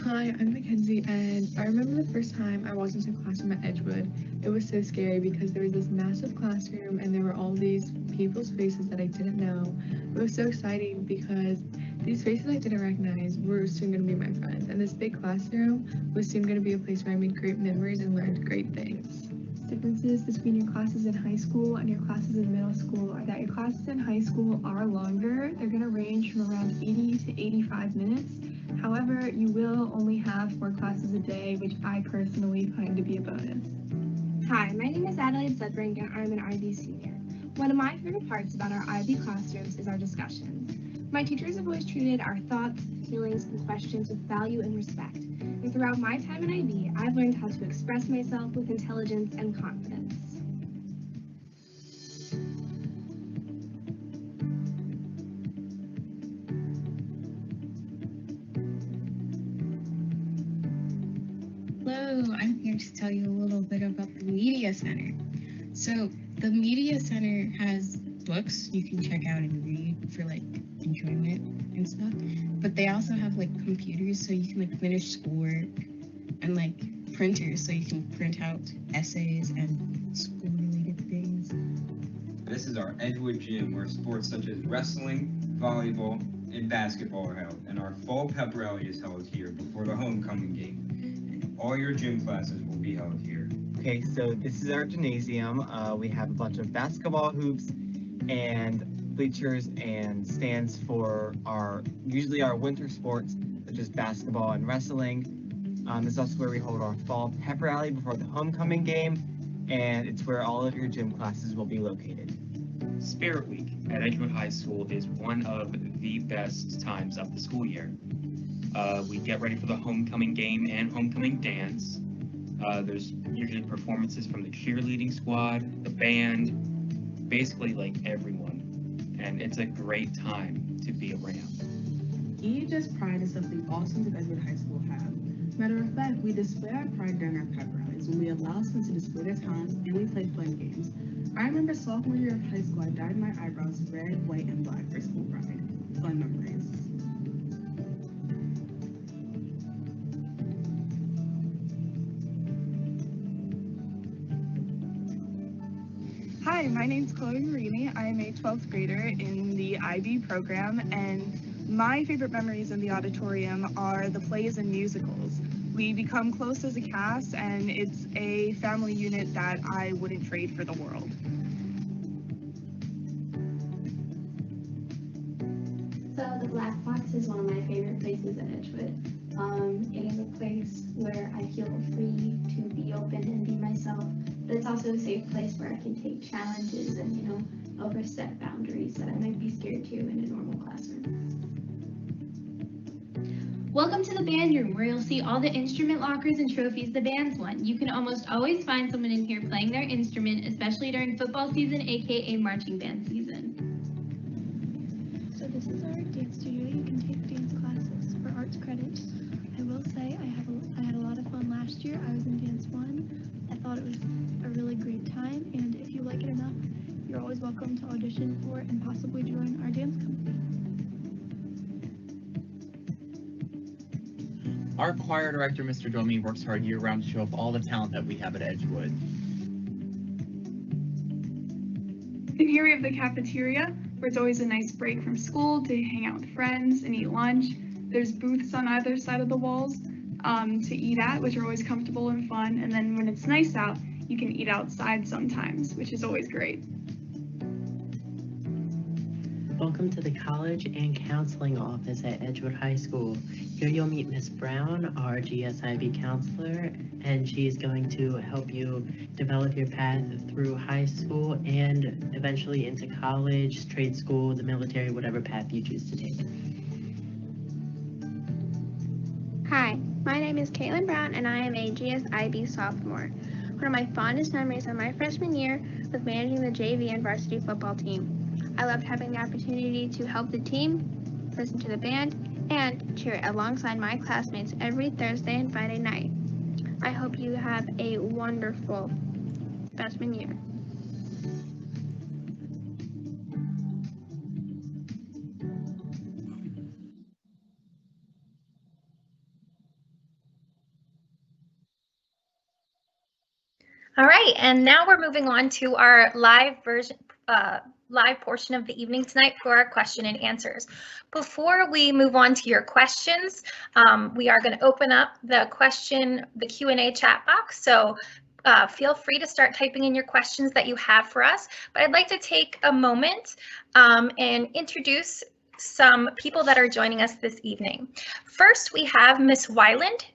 Hi, I'm Mackenzie, and I remember the first time I walked into a classroom at Edgewood. It was so scary because there was this massive classroom and there were all these people's faces that I didn't know. It was so exciting because these faces I didn't recognize were soon going to be my friends, and this big classroom was soon going to be a place where I made great memories and learned great things. Differences between your classes in high school and your classes in middle school are that your classes in high school are longer. They're going to range from around 80 to 85 minutes. However, you will only have 4 classes a day, which I personally find to be a bonus. Hi, my name is Adelaide Sudbrink and I'm an IB senior. One of my favorite parts about our IB classrooms is our discussions. My teachers have always treated our thoughts, feelings, and questions with value and respect. And throughout my time in IB, I've learned how to express myself with intelligence and confidence. Hello, I'm here to tell you a little bit about the Media Center. So the Media Center has books you can check out and read for like enjoyment and stuff, but they also have like computers so you can like finish schoolwork, and like printers so you can print out essays and school related things. This is our Edgewood gym where sports such as wrestling, volleyball, and basketball are held, and our fall pep rally is held here before the homecoming game. All your gym classes will be held here. Okay, so this is our gymnasium. We have a bunch of hoops and bleachers and stands for usually our winter sports, such as basketball and wrestling. This is also where we hold our fall pep rally before the homecoming game, and it's where all of your gym classes will be located. Spirit Week at Edgewood High School is one of the best times of the school year. We get ready for the homecoming game and homecoming dance. There's usually performances from the cheerleading squad, the band, basically like everyone, and it's a great time to be around. EHS pride is something all students of Edgewood High School have. Matter of fact, we display our pride during our pep rallies when we allow students to display their talents and we play fun games. I remember sophomore year of high school, I dyed my eyebrows red, white, and black for school pride. Fun memories. Hi, my name's Chloe Marini. I am a 12th grader in the IB program, and my favorite memories in the auditorium are the plays and musicals. We become close as a cast, and it's a family unit that I wouldn't trade for the world. So the Black Box is one of my favorite places at Edgewood. It is a place where I feel free to be open and be myself, but it's also a safe place where I can take challenges and, over set boundaries that I might be scared to in a normal classroom. Welcome to the band room, where you'll see all the instrument lockers and trophies the band's won. You can almost always find someone in here playing their instrument, especially during football season, aka marching band season. So this is our dance studio. You can take dance classes for arts credit. I will say I had a lot of fun last year. I was in dance 1. I thought it was a really great time, and if you like it enough, you're always welcome to audition for it and possibly join our dance company. Our choir director, Mr. Domi, works hard year-round to show off all the talent that we have at Edgewood. And here we have the cafeteria, where it's always a nice break from school to hang out with friends and eat lunch. There's booths on either side of the walls to eat at, which are always comfortable and fun. And then when it's nice out, you can eat outside sometimes, which is always great. Welcome to the College and Counseling Office at Edgewood High School. Here you'll meet Ms. Brown, our GSIB counselor, and she's going to help you develop your path through high school and eventually into college, trade school, the military, whatever path you choose to take. Hi, my name is Caitlin Brown and I am a GSIB sophomore. One of my fondest memories of my freshman year was managing the JV and varsity football team. I loved having the opportunity to help the team, listen to the band, and cheer alongside my classmates every Thursday and Friday night. I hope you have a wonderful freshman year. All right, and now we're moving on to our live portion of the evening tonight for our question and answers. Before we move on to your questions, we are going to open up the Q&A chat box. So feel free to start typing in your questions that you have for us. But I'd like to take a moment and introduce some people that are joining us this evening. First, we have Miss Weiland.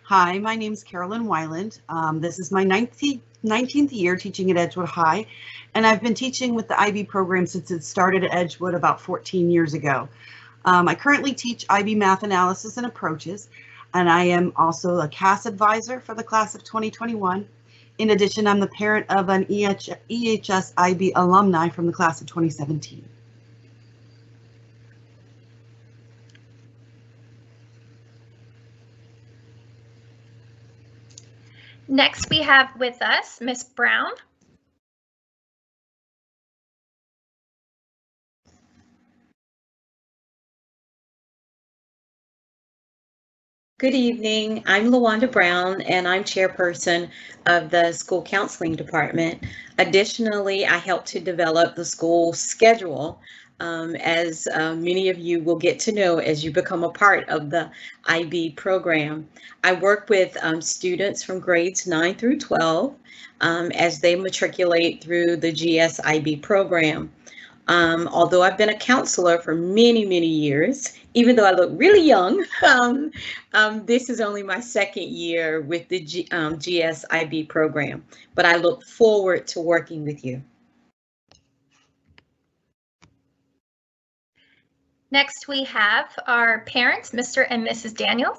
Hi, my name is Carolyn Weiland. This is my 19th year teaching at Edgewood High, and I've been teaching with the IB program since it started at Edgewood about 14 years ago. I currently teach IB math analysis and approaches, and I am also a CAS advisor for the class of 2021. In addition, I'm the parent of an EHS IB alumni from the class of 2017. Next, we have with us Miss Brown. Good evening. I'm LaWanda Brown, and I'm chairperson of the school counseling department. Additionally, I help to develop the school schedule, as many of you will get to know as you become a part of the IB program. I work with students from grades 9 through 12 as they matriculate through the GSIB program. Although I've been a counselor for many, many years, even though I look really young, this is only my second year with the GSIB program, but I look forward to working with you. Next, we have our parents, Mr. and Mrs. Daniels.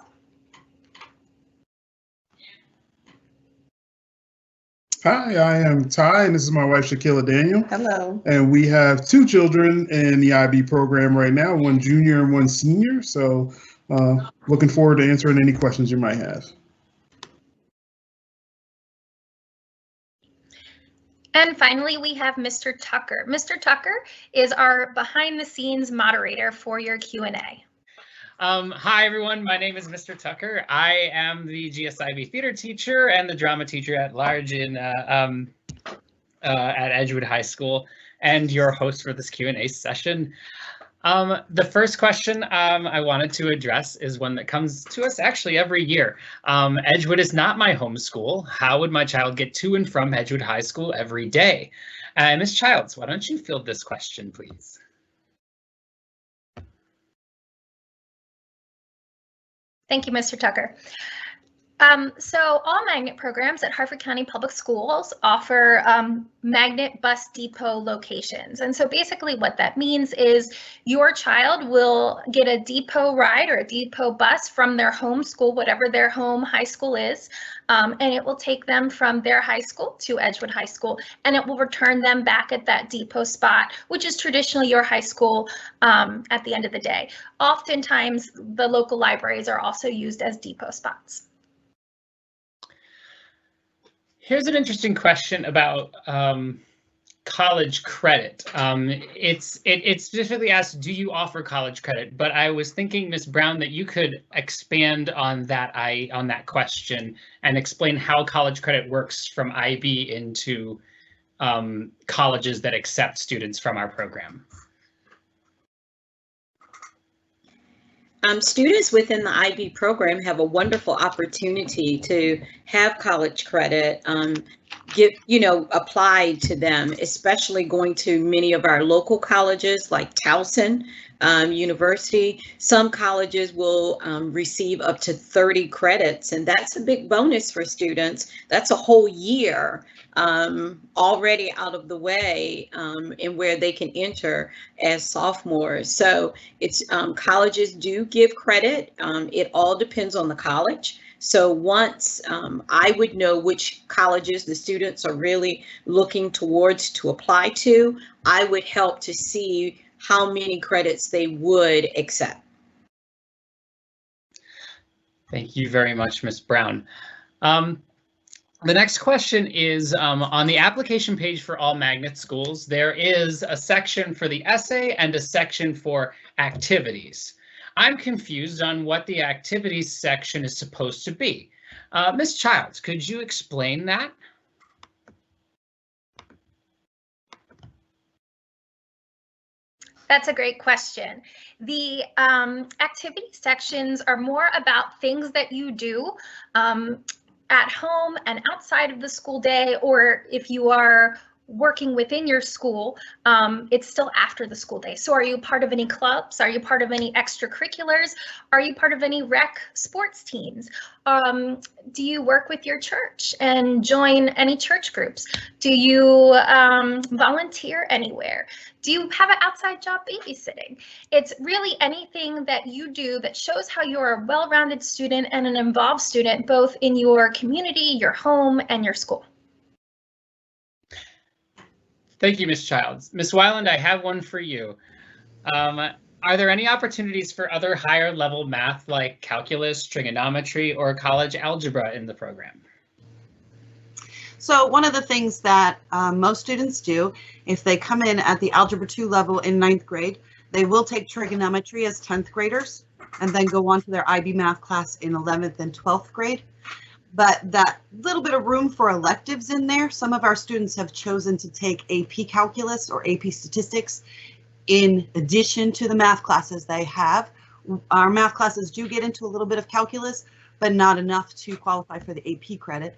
Hi, I am Ty, and this is my wife, Shaquilla Daniel. Hello. And we have 2 children in the IB program right now, one junior and one senior. So looking forward to answering any questions you might have. And finally, we have Mr. Tucker. Mr. Tucker is our behind-the-scenes moderator for your Q&A. Hi, everyone. My name is Mr. Tucker. I am the GSIB theater teacher and the drama teacher at large at Edgewood High School, and your host for this Q&A session. The first question I wanted to address is one that comes to us actually every year. Edgewood is not my home school. How would my child get to and from Edgewood High School every day? Ms. Childs, why don't you field this question, please? Thank you, Mr. Tucker. So all magnet programs at Harford County Public Schools offer magnet bus depot locations. And so basically what that means is your child will get a depot ride or a depot bus from their home school, whatever their home high school is, and it will take them from their high school to Edgewood High School, and it will return them back at that depot spot, which is traditionally your high school at the end of the day. Oftentimes, the local libraries are also used as depot spots. Here's an interesting question about college credit. It specifically asks, do you offer college credit? But I was thinking, Ms. Brown, that you could expand on that question and explain how college credit works from IB into colleges that accept students from our program. Students within the IB program have a wonderful opportunity to have college credit applied to them, especially going to many of our local colleges like Towson University. Some colleges will receive up to 30 credits, and that's a big bonus for students. That's a whole year already out of the way and where they can enter as sophomores. So it's colleges do give credit. It all depends on the college. So once I would know which colleges the students are really looking towards to apply to, I would help to see how many credits they would accept. Thank you very much, Ms. Brown. The next question is, on the application page for all magnet schools, there is a section for the essay and a section for activities. I'm confused on what the activities section is supposed to be. Ms. Childs, could you explain that? That's a great question. The activity sections are more about things that you do at home and outside of the school day, or if you are working within your school, it's still after the school day. So are you part of any clubs? Are you part of any extracurriculars? Are you part of any rec sports teams? Do you work with your church and join any church groups? Do you volunteer anywhere? Do you have an outside job babysitting? It's really anything that you do that shows how you're a well-rounded student and an involved student, both in your community, your home, and your school. Thank you, Ms. Childs. Ms. Weiland, I have one for you. Are there any opportunities for other higher level math like calculus, trigonometry, or college algebra in the program? So one of the things that most students do, if they come in at the Algebra 2 level in 9th grade, they will take trigonometry as 10th graders and then go on to their IB math class in 11th and 12th grade. But that little bit of room for electives in there, some of our students have chosen to take AP Calculus or AP Statistics in addition to the math classes they have. Our math classes do get into a little bit of calculus, but not enough to qualify for the AP credit.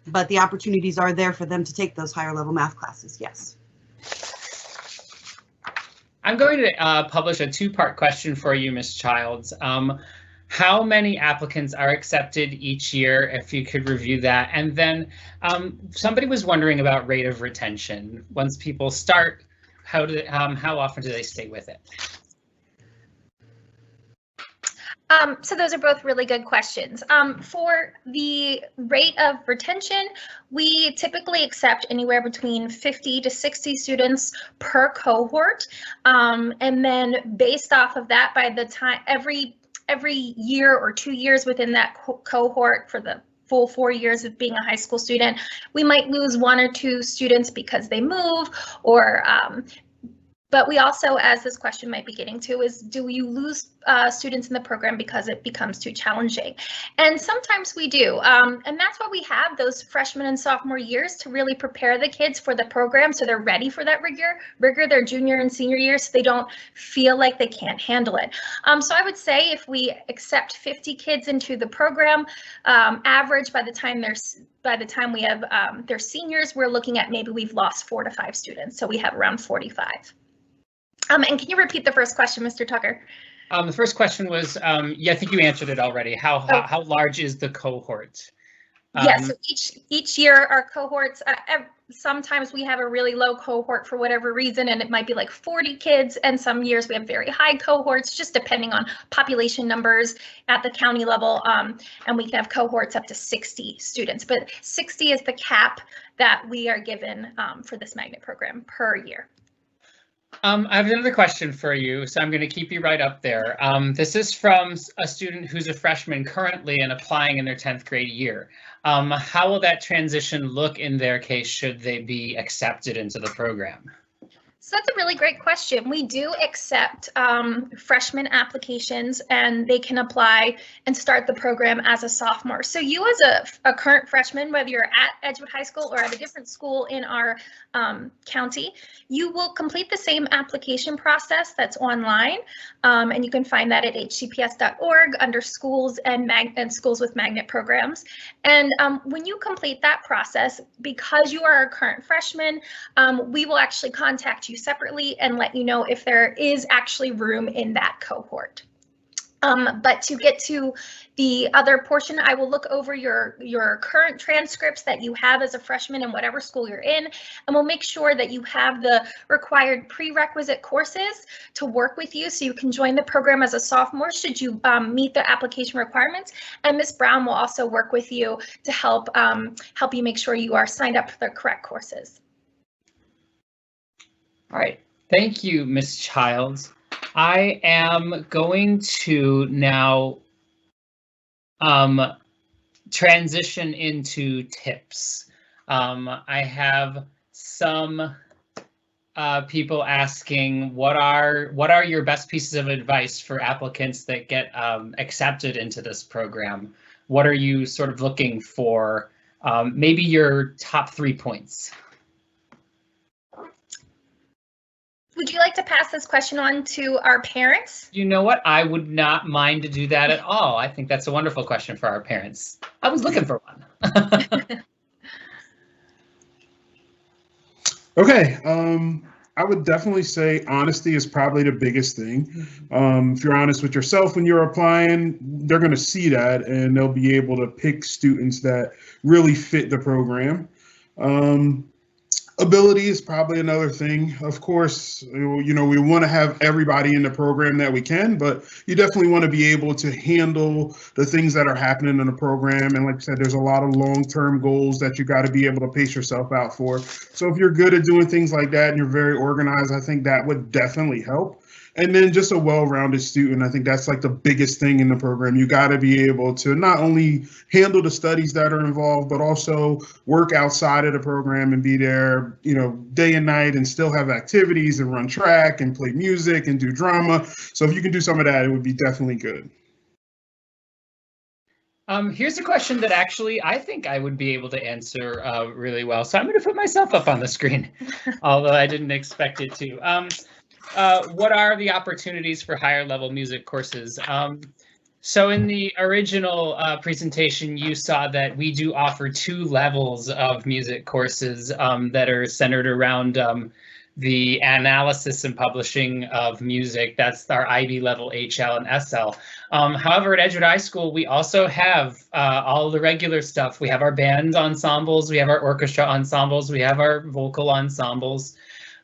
But the opportunities are there for them to take those higher level math classes, yes. I'm going to publish a two-part question for you, Ms. Childs. How many applicants are accepted each year, if you could review that? And then somebody was wondering about rate of retention. Once people start, how often do they stay with it? So those are both really good questions. For the rate of retention, we typically accept anywhere between 50 to 60 students per cohort. And then based off of that, by the time every year or 2 years within that cohort for the full 4 years of being a high school student, we might lose 1 or 2 students because they move, or but we also, as this question might be getting to, is do you lose students in the program because it becomes too challenging? And sometimes we do. And that's why we have those freshman and sophomore years to really prepare the kids for the program so they're ready for that rigor their junior and senior years, so they don't feel like they can't handle it. So I would say if we accept 50 kids into the program, average by the time we have their seniors, we're looking at maybe we've lost 4 to 5 students. So we have around 45. And can you repeat the first question, Mr. Tucker? The first question was, yeah, I think you answered it already. How large is the cohort? Yes, so each year our cohorts, sometimes we have a really low cohort for whatever reason, and it might be like 40 kids, and some years we have very high cohorts, just depending on population numbers at the county level, and we can have cohorts up to 60 students, but 60 is the cap that we are given for this magnet program per year. I have another question for you, so I'm going to keep you right up there. This is from a student who's a freshman currently and applying in their 10th grade year. How will that transition look in their case should they be accepted into the program? So that's a really great question. We do accept freshman applications, and they can apply and start the program as a sophomore. So you as a current freshman, whether you're at Edgewood High School or at a different school in our county, you will complete the same application process that's online, and you can find that at hcps.org under schools and schools with magnet programs. And when you complete that process, because you are a current freshman, we will actually contact you separately and let you know if there is actually room in that cohort. But to get to the other portion, I will look over your current transcripts that you have as a freshman in whatever school you're in, and we'll make sure that you have the required prerequisite courses to work with you so you can join the program as a sophomore should you meet the application requirements. And Ms. Brown will also work with you to help you make sure you are signed up for the correct courses. All right, thank you, Ms. Childs. I am going to now transition into tips. I have some people asking what are your best pieces of advice for applicants that get accepted into this program? What are you sort of looking for? Maybe your top 3 points. Would you like to pass this question on to our parents? You know what? I would not mind to do that at all. I think that's a wonderful question for our parents. I was looking for one. Okay. I would definitely say honesty is probably the biggest thing. If you're honest with yourself when you're applying, they're going to see that and they'll be able to pick students that really fit the program. Ability is probably another thing. Of course, you know, we want to have everybody in the program that we can, but you definitely want to be able to handle the things that are happening in the program. And like I said, there's a lot of long-term goals that you got to be able to pace yourself out for. So if you're good at doing things like that and you're very organized, I think that would definitely help. And then just a well-rounded student. I think that's like the biggest thing in the program. You got to be able to not only handle the studies that are involved, but also work outside of the program and be there, you know, day and night and still have activities and run track and play music and do drama. So if you can do some of that, it would be definitely good. Here's a question that actually I think I would be able to answer really well. So I'm going to put myself up on the screen, although I didn't expect it to. What are the opportunities for higher level music courses? So in the original presentation, you saw that we do offer 2 levels of music courses that are centered around the analysis and publishing of music. That's our IB level, HL, and SL. However, at Edgewood High School, we also have all the regular stuff. We have our band ensembles, we have our orchestra ensembles, we have our vocal ensembles.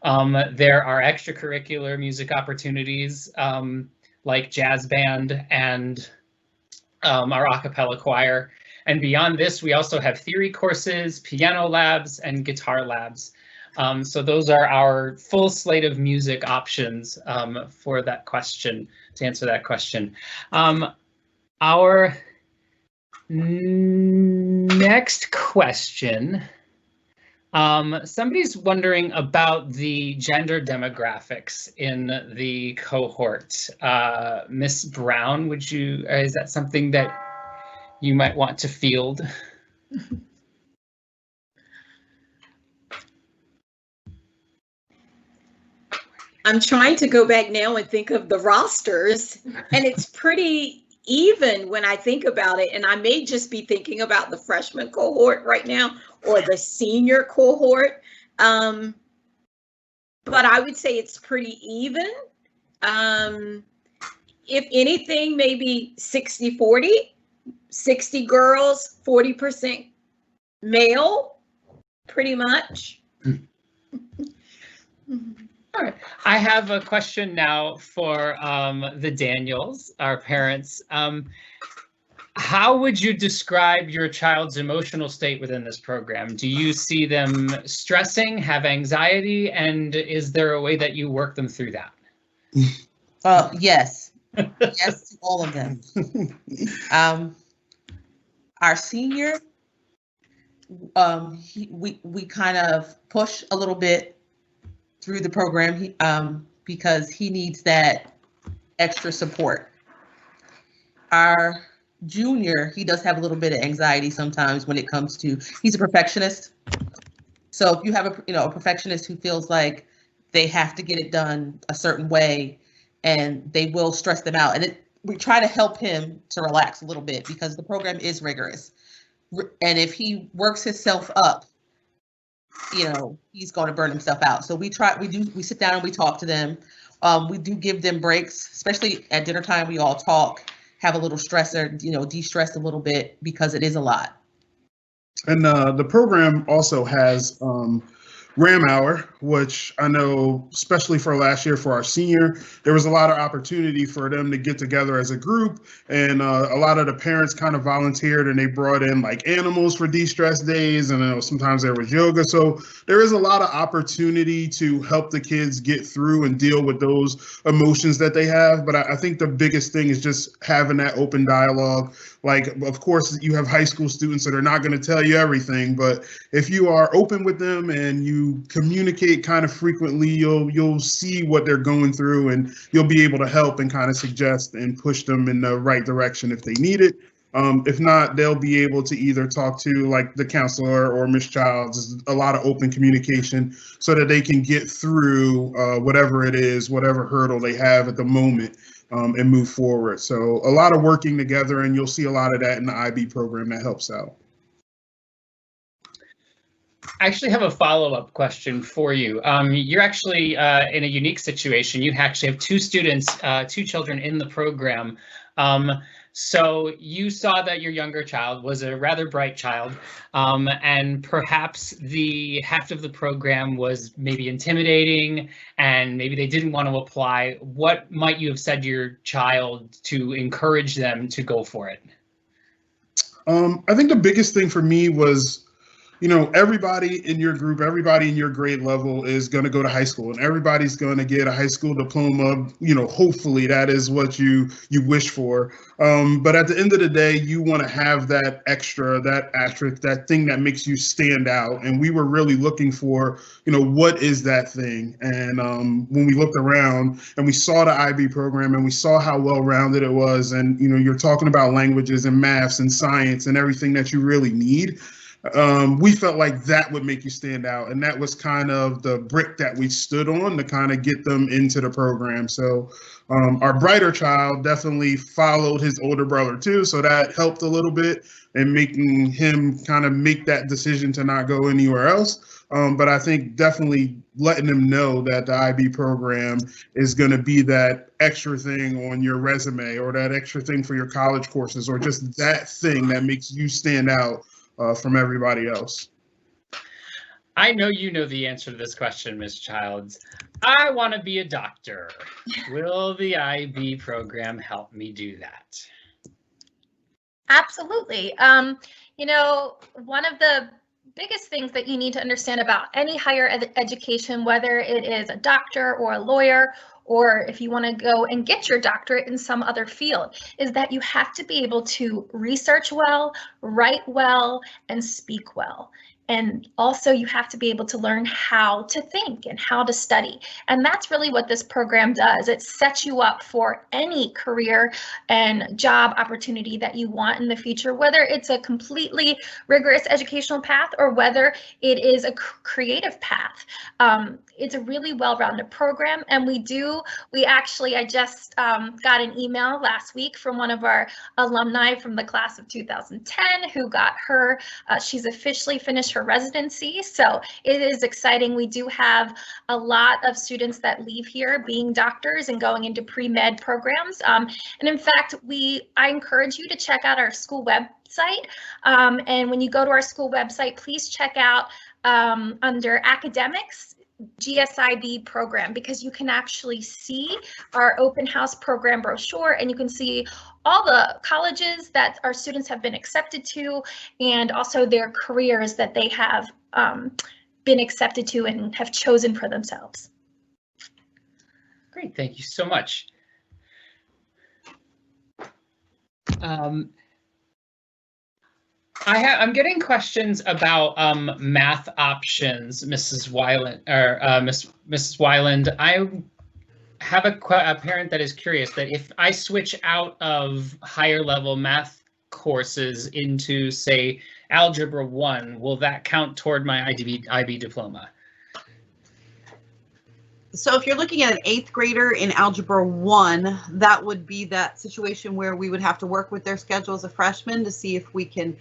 There are extracurricular music opportunities like jazz band and our a cappella choir. And beyond this, we also have theory courses, piano labs, and guitar labs. So those are our full slate of music options for that question, to answer that question. Our next question. Somebody's wondering about the gender demographics in the cohort. Miss Brown, is that something that you might want to field? I'm trying to go back now and think of the rosters, and it's pretty even when I think about it, and I may just be thinking about the freshman cohort right now or the senior cohort, but I would say it's pretty even. if anything, maybe 60-40, 60 girls, 40% male, pretty much. All right. I have a question now for the Daniels, our parents. How would you describe your child's emotional state within this program? Do you see them stressing, have anxiety, and is there a way that you work them through that? Yes. Yes to all of them. Our senior, we kind of push a little bit through the program because he needs that extra support. Our junior, he does have a little bit of anxiety sometimes when it comes to, he's a perfectionist. So if you have a perfectionist who feels like they have to get it done a certain way, and they will stress them out. And we try to help him to relax a little bit because the program is rigorous. And if he works himself up, he's going to burn himself out. So we sit down and we talk to them. We do give them breaks, especially at dinner time. We all talk, have a little stressor, de-stress a little bit because it is a lot. And the program also has RAM Hour, which I know, especially for last year for our senior, there was a lot of opportunity for them to get together as a group, and a lot of the parents kind of volunteered and they brought in like animals for de-stress days, and sometimes there was yoga. So there is a lot of opportunity to help the kids get through and deal with those emotions that they have. But I think the biggest thing is just having that open dialogue. Like, of course, you have high school students that are not going to tell you everything, but if you are open with them and you communicate kind of frequently, you'll see what they're going through, and you'll be able to help and kind of suggest and push them in the right direction if they need it. If not, they'll be able to either talk to like the counselor or Miss Childs. There's a lot of open communication so that they can get through whatever it is, whatever hurdle they have at the moment. And move forward. So a lot of working together, and you'll see a lot of that in the IB program that helps out. I actually have a follow-up question for you. You're actually in a unique situation. You actually have two children in the program. So you saw that your younger child was a rather bright child, and perhaps the heft of the program was maybe intimidating, and maybe they didn't want to apply. What might you have said to your child to encourage them to go for it? I think the biggest thing for me was, everybody in your group, everybody in your grade level is going to go to high school, and everybody's going to get a high school diploma. Hopefully that is what you wish for. But at the end of the day, you want to have that extra, that asterisk, that thing that makes you stand out. And we were really looking for, what is that thing? And when we looked around and we saw the IB program and we saw how well-rounded it was, and, you're talking about languages and maths and science and everything that you really need. We felt like that would make you stand out, and that was kind of the brick that we stood on to kind of get them into the program. So our brighter child definitely followed his older brother too, so that helped a little bit in making him kind of make that decision to not go anywhere else. But I think definitely letting them know that the IB program is going to be that extra thing on your resume, or that extra thing for your college courses, or just that thing that makes you stand out from everybody else. I know you know the answer to this question, Ms. Childs. I want to be a doctor. Will the IB program help me do that? Absolutely. One of the biggest things that you need to understand about any higher education, whether it is a doctor or a lawyer, or if you want to go and get your doctorate in some other field, is that you have to be able to research well, write well, and speak well. And also you have to be able to learn how to think and how to study. And that's really what this program does. It sets you up for any career and job opportunity that you want in the future, whether it's a completely rigorous educational path or whether it is a creative path. it's a really well-rounded program, and I just got an email last week from one of our alumni from the class of 2010 who got her, she's officially finished her residency, so it is exciting. We do have a lot of students that leave here being doctors and going into pre-med programs, and in fact, I encourage you to check out our school website, and when you go to our school website, please check out under academics, GSIB program, because you can actually see our open house program brochure, and you can see all the colleges that our students have been accepted to, and also their careers that they have been accepted to and have chosen for themselves. Great, thank you so much. I'm getting questions about math options, Mrs. Weiland, or Mrs. Weiland. I have a parent that is curious that if I switch out of higher level math courses into, say, Algebra 1, will that count toward my IB diploma? So if you're looking at an 8th grader in Algebra 1, that would be that situation where we would have to work with their schedule as a freshman to see if we can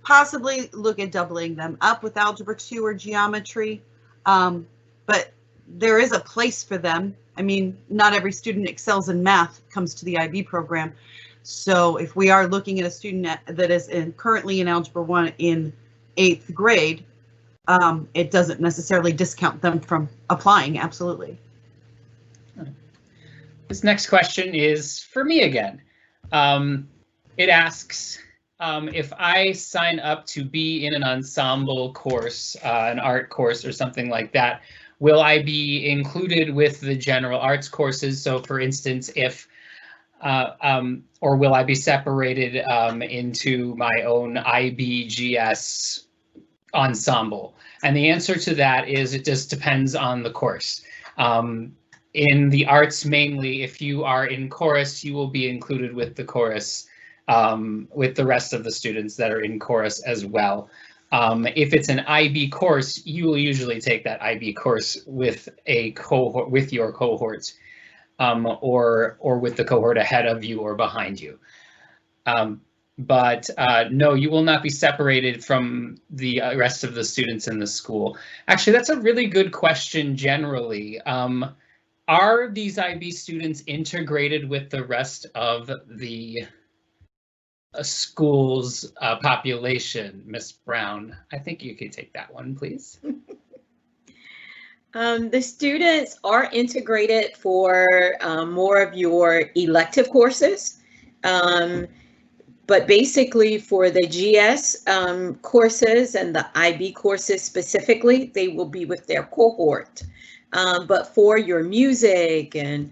possibly look at doubling them up with Algebra 2 or geometry. But there is a place for them. I mean, not every student excels in math comes to the IB program. So if we are looking at a student that is currently in Algebra 1 in 8th grade, it doesn't necessarily discount them from applying, absolutely. This next question is for me again. It asks, if I sign up to be in an ensemble course, an art course or something like that, will I be included with the general arts courses? So for instance, if or will I be separated into my own IBGS ensemble? And the answer to that is it just depends on the course. In the arts mainly, if you are in chorus, you will be included with the chorus with the rest of the students that are in chorus as well. If it's an IB course, you will usually take that IB course with a cohort, with your cohort, or with the cohort ahead of you or behind you. But no, you will not be separated from the rest of the students in the school. Actually, that's a really good question generally. Are these IB students integrated with the rest of the school's population? Miss Brown, I think you could take that one, please. The students are integrated for more of your elective courses. But basically for the GS courses and the IB courses specifically, they will be with their cohort. But for your music and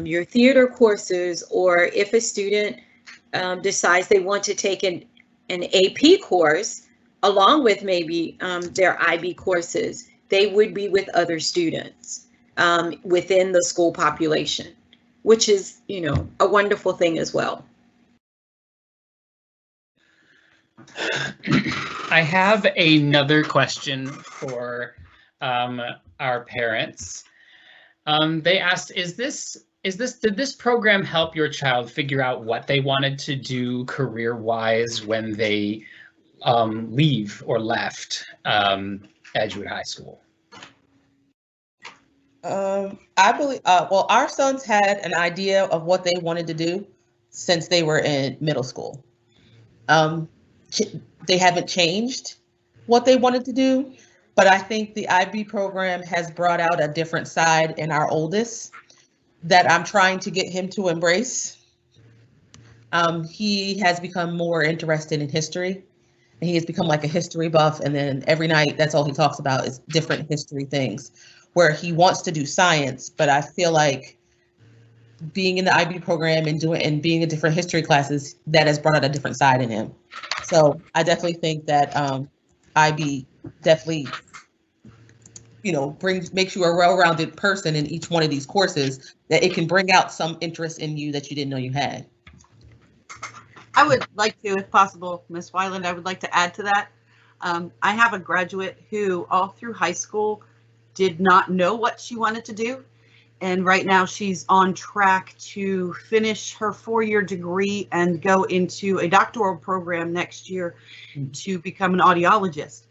your theater courses, or if a student decides they want to take an AP course along with maybe their IB courses, they would be with other students within the school population, which is, you know, a wonderful thing as well. I have another question for our parents. They asked, did this program help your child figure out what they wanted to do career-wise when they leave or left Edgewood High School? I believe, well, our sons had an idea of what they wanted to do since they were in middle school. They haven't changed what they wanted to do, but I think the IB program has brought out a different side in our oldest that I'm trying to get him to embrace. He has become more interested in history, and he has become like a history buff, and then every night that's all he talks about is different history things, where he wants to do science, but I feel like being in the IB program and being in different history classes, that has brought out a different side in him. So I definitely think that IB definitely, you know, makes you a well-rounded person in each one of these courses, that it can bring out some interest in you that you didn't know you had. I would like to, if possible, Ms. Weiland, I would like to add to that. I have a graduate who all through high school did not know what she wanted to do. And right now she's on track to finish her 4-year degree and go into a doctoral program next year to become an audiologist.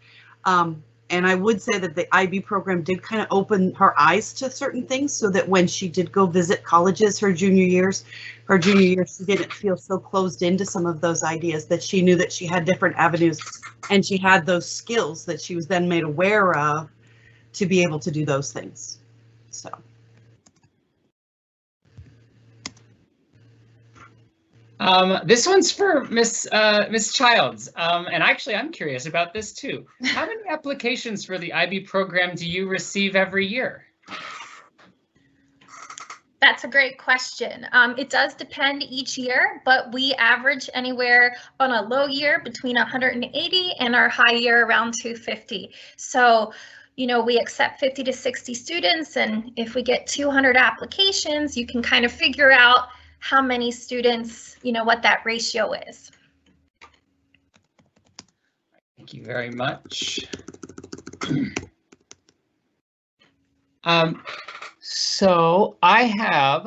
And I would say that the IB program did kind of open her eyes to certain things, so that when she did go visit colleges her junior year, she didn't feel so closed into some of those ideas, that she knew that she had different avenues and she had those skills that she was then made aware of to be able to do those things. So. This one's for Miss Childs, and actually I'm curious about this too. How many applications for the IB program do you receive every year? That's a great question. It does depend each year, but we average anywhere on a low year between 180 and our high year around 250. So, you know, we accept 50 to 60 students, and if we get 200 applications, you can kind of figure out how many students, you know, what that ratio is. Thank you very much. So I have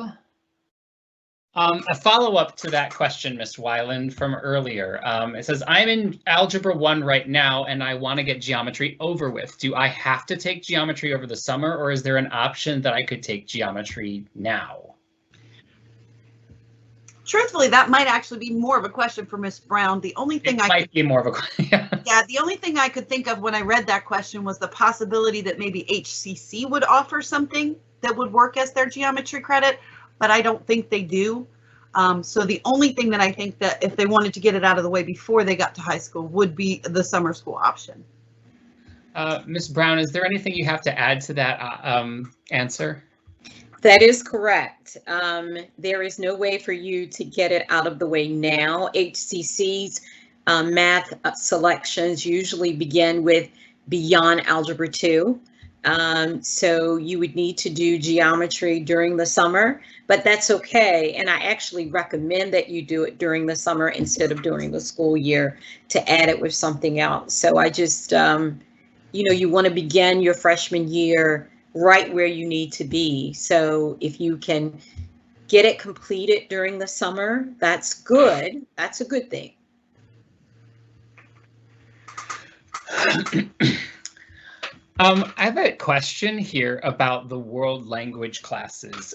a follow-up to that question, Ms. Weiland, from earlier. It says, I'm in Algebra 1 right now and I want to get geometry over with. Do I have to take geometry over the summer, or is there an option that I could take geometry now? Truthfully, that might actually be more of a question for Miss Brown. The only thing be more of a question. Yeah, the only thing I could think of when I read that question was the possibility that maybe HCC would offer something that would work as their geometry credit, but I don't think they do. So the only thing that I think that if they wanted to get it out of the way before they got to high school would be the summer school option. Ms. Brown, is there anything you have to add to that answer? That is correct. There is no way for you to get it out of the way now. HCC's math selections usually begin with beyond Algebra 2. So you would need to do geometry during the summer, but that's okay. And I actually recommend that you do it during the summer instead of during the school year to add it with something else. So I just, you know, you want to begin your freshman year right where you need to be. So if you can get it completed during the summer, that's good. That's a good thing. I have a question here about the world language classes.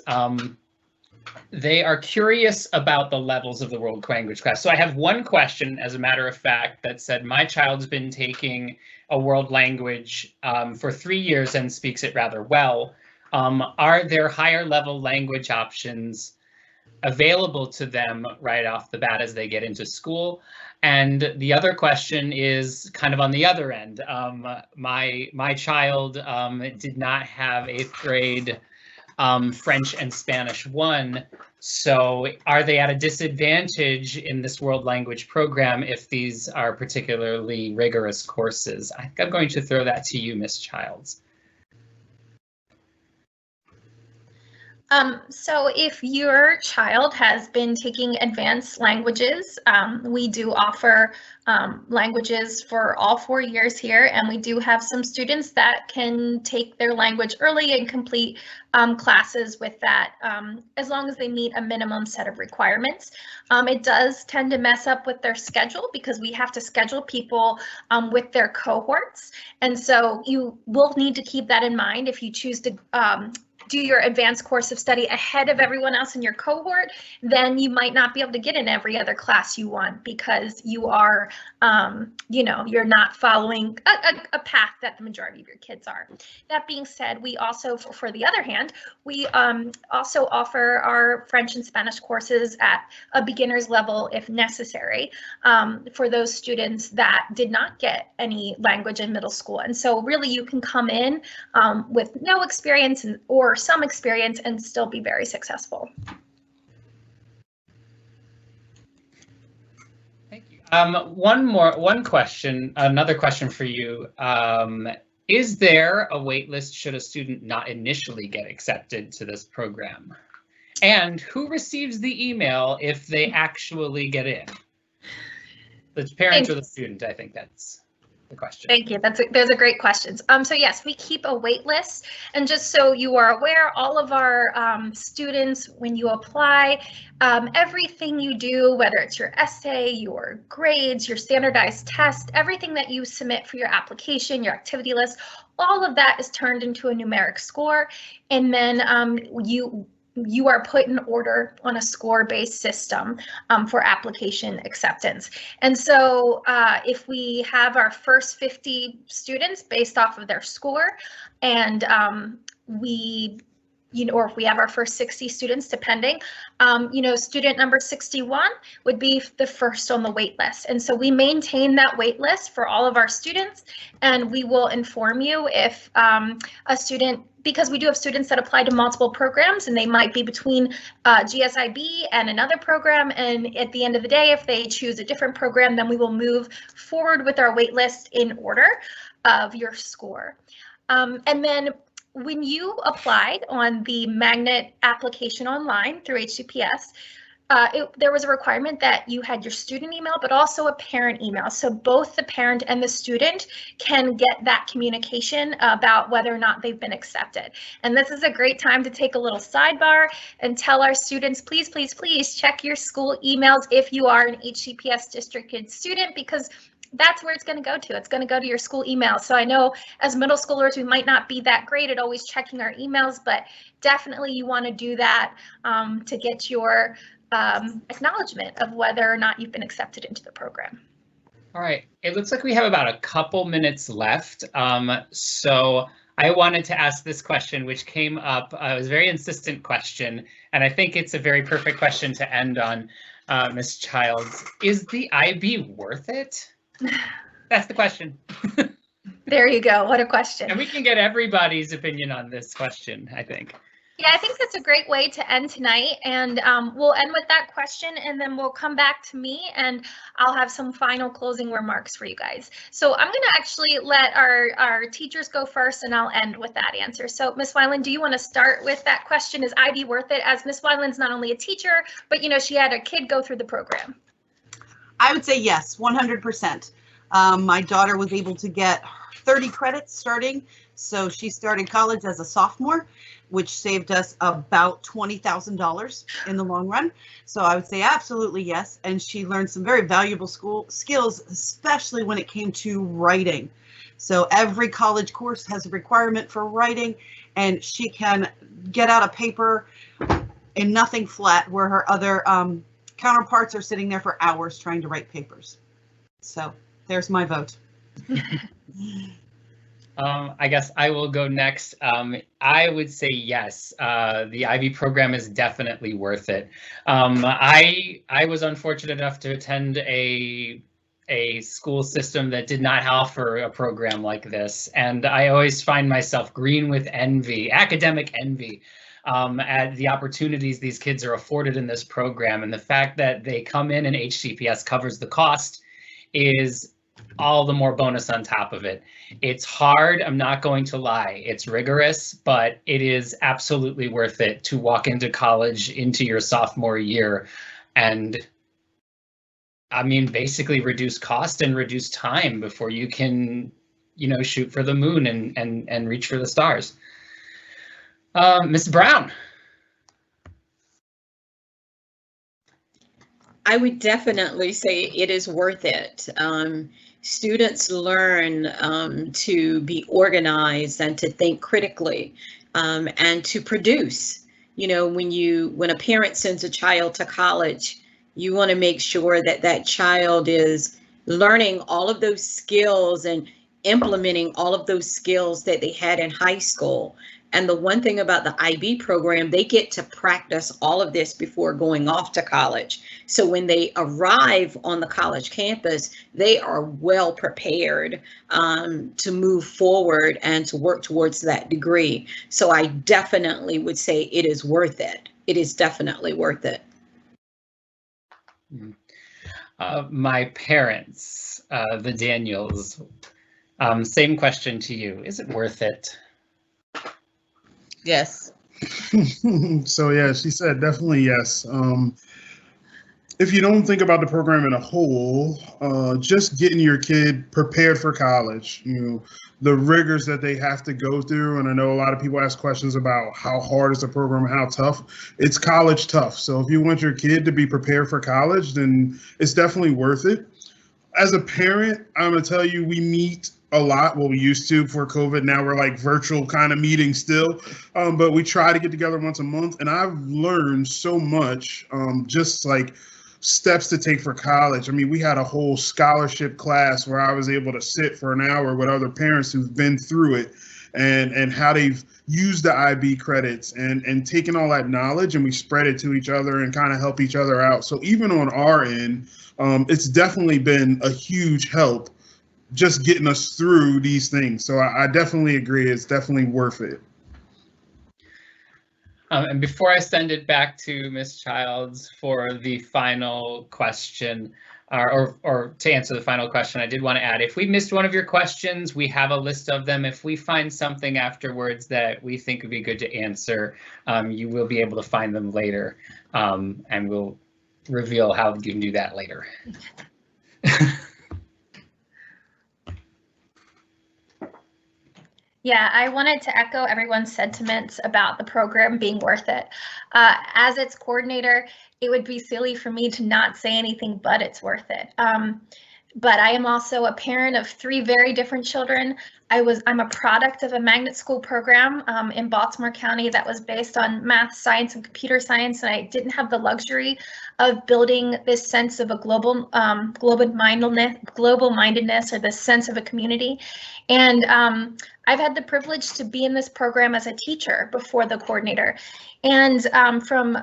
They are curious about the levels of the world language class. So I have one question, as a matter of fact, that said, my child's been taking a world language for 3 years and speaks it rather well. Are there higher level language options available to them right off the bat as they get into school? And the other question is kind of on the other end. My child did not have 8th grade French and Spanish 1. So are they at a disadvantage in this world language program if these are particularly rigorous courses? I think I'm going to throw that to you, Ms. Childs. So if your child has been taking advanced languages, we do offer languages for all 4 years here, and we do have some students that can take their language early and complete classes with that, as long as they meet a minimum set of requirements. It does tend to mess up with their schedule because we have to schedule people with their cohorts, and so you will need to keep that in mind if you choose to do your advanced course of study ahead of everyone else in your cohort. Then you might not be able to get in every other class you want because you are, you know, you're not following a path that the majority of your kids are. That being said, we also, for the other hand, we also offer our French and Spanish courses at a beginner's level if necessary for those students that did not get any language in middle school. And so really you can come in with no experience or some experience and still be very successful. Thank you. One question, another question for you. Is there a wait list should a student not initially get accepted to this program? And who receives the email if they actually get in? The parent or the student, I think that's the question. Thank you. Those are great questions. So yes, we keep a wait list, and just so you are aware, all of our students, when you apply, everything you do, whether it's your essay, your grades, your standardized test, everything that you submit for your application, your activity list, all of that is turned into a numeric score, and then you are put in order on a score-based system for application acceptance. And so if we have our first 50 students based off of their score, and or if we have our first 60 students, depending, student number 61 would be the first on the wait list. And so we maintain that wait list for all of our students, and we will inform you if a student, because we do have students that apply to multiple programs, and they might be between GSIB and another program, and at the end of the day, if they choose a different program, then we will move forward with our wait list in order of your score. And then when you applied on the magnet application online through HCPS, there was a requirement that you had your student email, but also a parent email. So both the parent and the student can get that communication about whether or not they've been accepted. And this is a great time to take a little sidebar and tell our students, please, please, please check your school emails if you are an HCPS districted student, because that's where it's going to go to. It's going to go to your school email. So I know as middle schoolers, we might not be that great at always checking our emails, but definitely you want to do that to get your acknowledgement of whether or not you've been accepted into the program. All right, it looks like we have about a couple minutes left. So I wanted to ask this question, which came up. It was a very insistent question, and I think it's a very perfect question to end on, Ms. Childs. Is the IB worth it? That's the question. There you go. What a question. And we can get everybody's opinion on this question, I think. Yeah, I think that's a great way to end tonight, and we'll end with that question, and then we'll come back to me, and I'll have some final closing remarks for you guys. So I'm going to actually let our teachers go first, and I'll end with that answer. So Ms. Weiland, do you want to start with that question? Is IB worth it? As Ms. Weiland's not only a teacher, but she had a kid go through the program. I would say yes, 100%. My daughter was able to get 30 credits starting, so she started college as a sophomore, which saved us about $20,000 in the long run. So I would say absolutely yes, and she learned some very valuable skills, especially when it came to writing. So every college course has a requirement for writing, and she can get out a paper in nothing flat, where her other counterparts are sitting there for hours trying to write papers. So there's my vote. I guess I will go next. I would say yes, the IB program is definitely worth it. I was unfortunate enough to attend a school system that did not offer a program like this, and I always find myself green with envy, academic envy, at the opportunities these kids are afforded in this program, and the fact that they come in and HCPS covers the cost is all the more bonus on top of it. It's hard, I'm not going to lie. It's rigorous, but it is absolutely worth it to walk into college into your sophomore year and, I mean, basically reduce cost and reduce time before you can, shoot for the moon and reach for the stars. Ms. Brown. I would definitely say it is worth it. Students learn to be organized and to think critically and to produce. When a parent sends a child to college, you want to make sure that that child is learning all of those skills and implementing all of those skills that they had in high school. And the one thing about the IB program, they get to practice all of this before going off to college. So when they arrive on the college campus, they are well prepared to move forward and to work towards that degree. So I definitely would say it is worth it. It is definitely worth it. My parents, the Daniels, same question to you. Is it worth it? Yes. So yeah, she said definitely yes. if you don't think about the program in a whole, just getting your kid prepared for college, the rigors that they have to go through. And I know a lot of people ask questions about how hard is the program, how tough. It's college tough. So if you want your kid to be prepared for college, then it's definitely worth it. As a parent, I'm going to tell you, we meet a lot. Well, we used to before COVID. Now we're like virtual kind of meetings still. But we try to get together once a month. And I've learned so much, just like steps to take for college. I mean, we had a whole scholarship class where I was able to sit for an hour with other parents who've been through it and how they've used the IB credits and taken all that knowledge, and we spread it to each other and kind of help each other out. So even on our end, it's definitely been a huge help just getting us through these things. So I definitely agree. It's definitely worth it. And before I send it back to Ms. Childs for the final question, or to answer the final question, I did want to add, if we missed one of your questions, we have a list of them. If we find something afterwards that we think would be good to answer, you will be able to find them later, and we'll reveal how you can do that later. Yeah, I wanted to echo everyone's sentiments about the program being worth it. As its coordinator, it would be silly for me to not say anything but it's worth it. But I am also a parent of 3 very different children. I'm a product of a magnet school program in Baltimore County that was based on math, science, and computer science, and I didn't have the luxury of building this sense of a global mindedness, or this sense of a community. And I've had the privilege to be in this program as a teacher before the coordinator, and from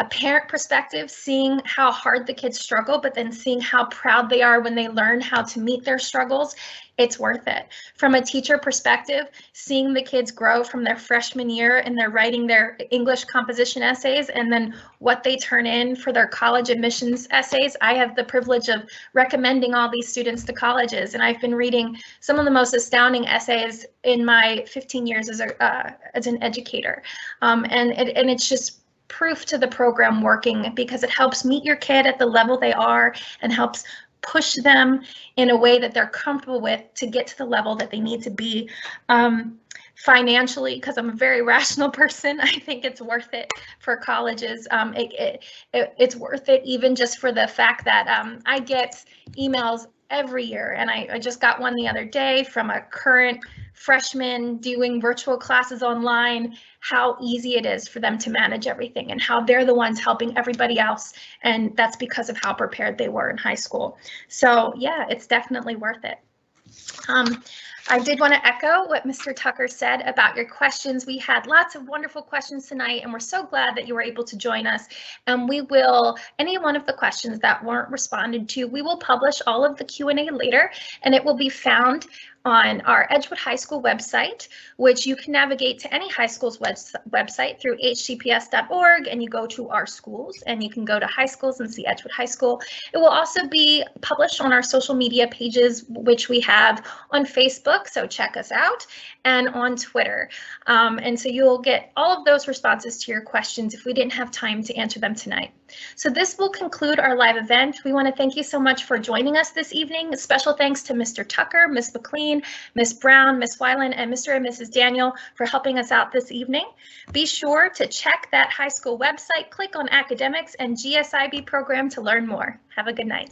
a parent perspective, seeing how hard the kids struggle, but then seeing how proud they are when they learn how to meet their struggles, it's worth it. From a teacher perspective, seeing the kids grow from their freshman year and they're writing their English composition essays, and then what they turn in for their college admissions essays. I have the privilege of recommending all these students to colleges, and I've been reading some of the most astounding essays in my 15 years as an educator. And it's just proof to the program working, because it helps meet your kid at the level they are and helps push them in a way that they're comfortable with to get to the level that they need to be. Financially, because I'm a very rational person, I think it's worth it for colleges. It's worth it even just for the fact that I get emails every year, and I just got one the other day from a current freshman doing virtual classes online, how easy it is for them to manage everything and how they're the ones helping everybody else. And that's because of how prepared they were in high school. So yeah, it's definitely worth it. I did want to echo what Mr. Tucker said about your questions. We had lots of wonderful questions tonight, and we're so glad that you were able to join us. And we will, any one of the questions that weren't responded to, we will publish all of the Q&A later, and it will be found on our Edgewood High School website, which you can navigate to any high school's website through hcps.org, and you go to our schools, and you can go to high schools and see Edgewood High School. It will also be published on our social media pages, which we have on Facebook, so check us out, and on Twitter. And so you'll get all of those responses to your questions if we didn't have time to answer them tonight. So this will conclude our live event. We want to thank you so much for joining us this evening. Special thanks to Mr. Tucker, Ms. McLean, Ms. Brown, Ms. Weiland, and Mr. and Mrs. Daniel for helping us out this evening. Be sure to check that high school website, click on academics and GSIB program to learn more. Have a good night.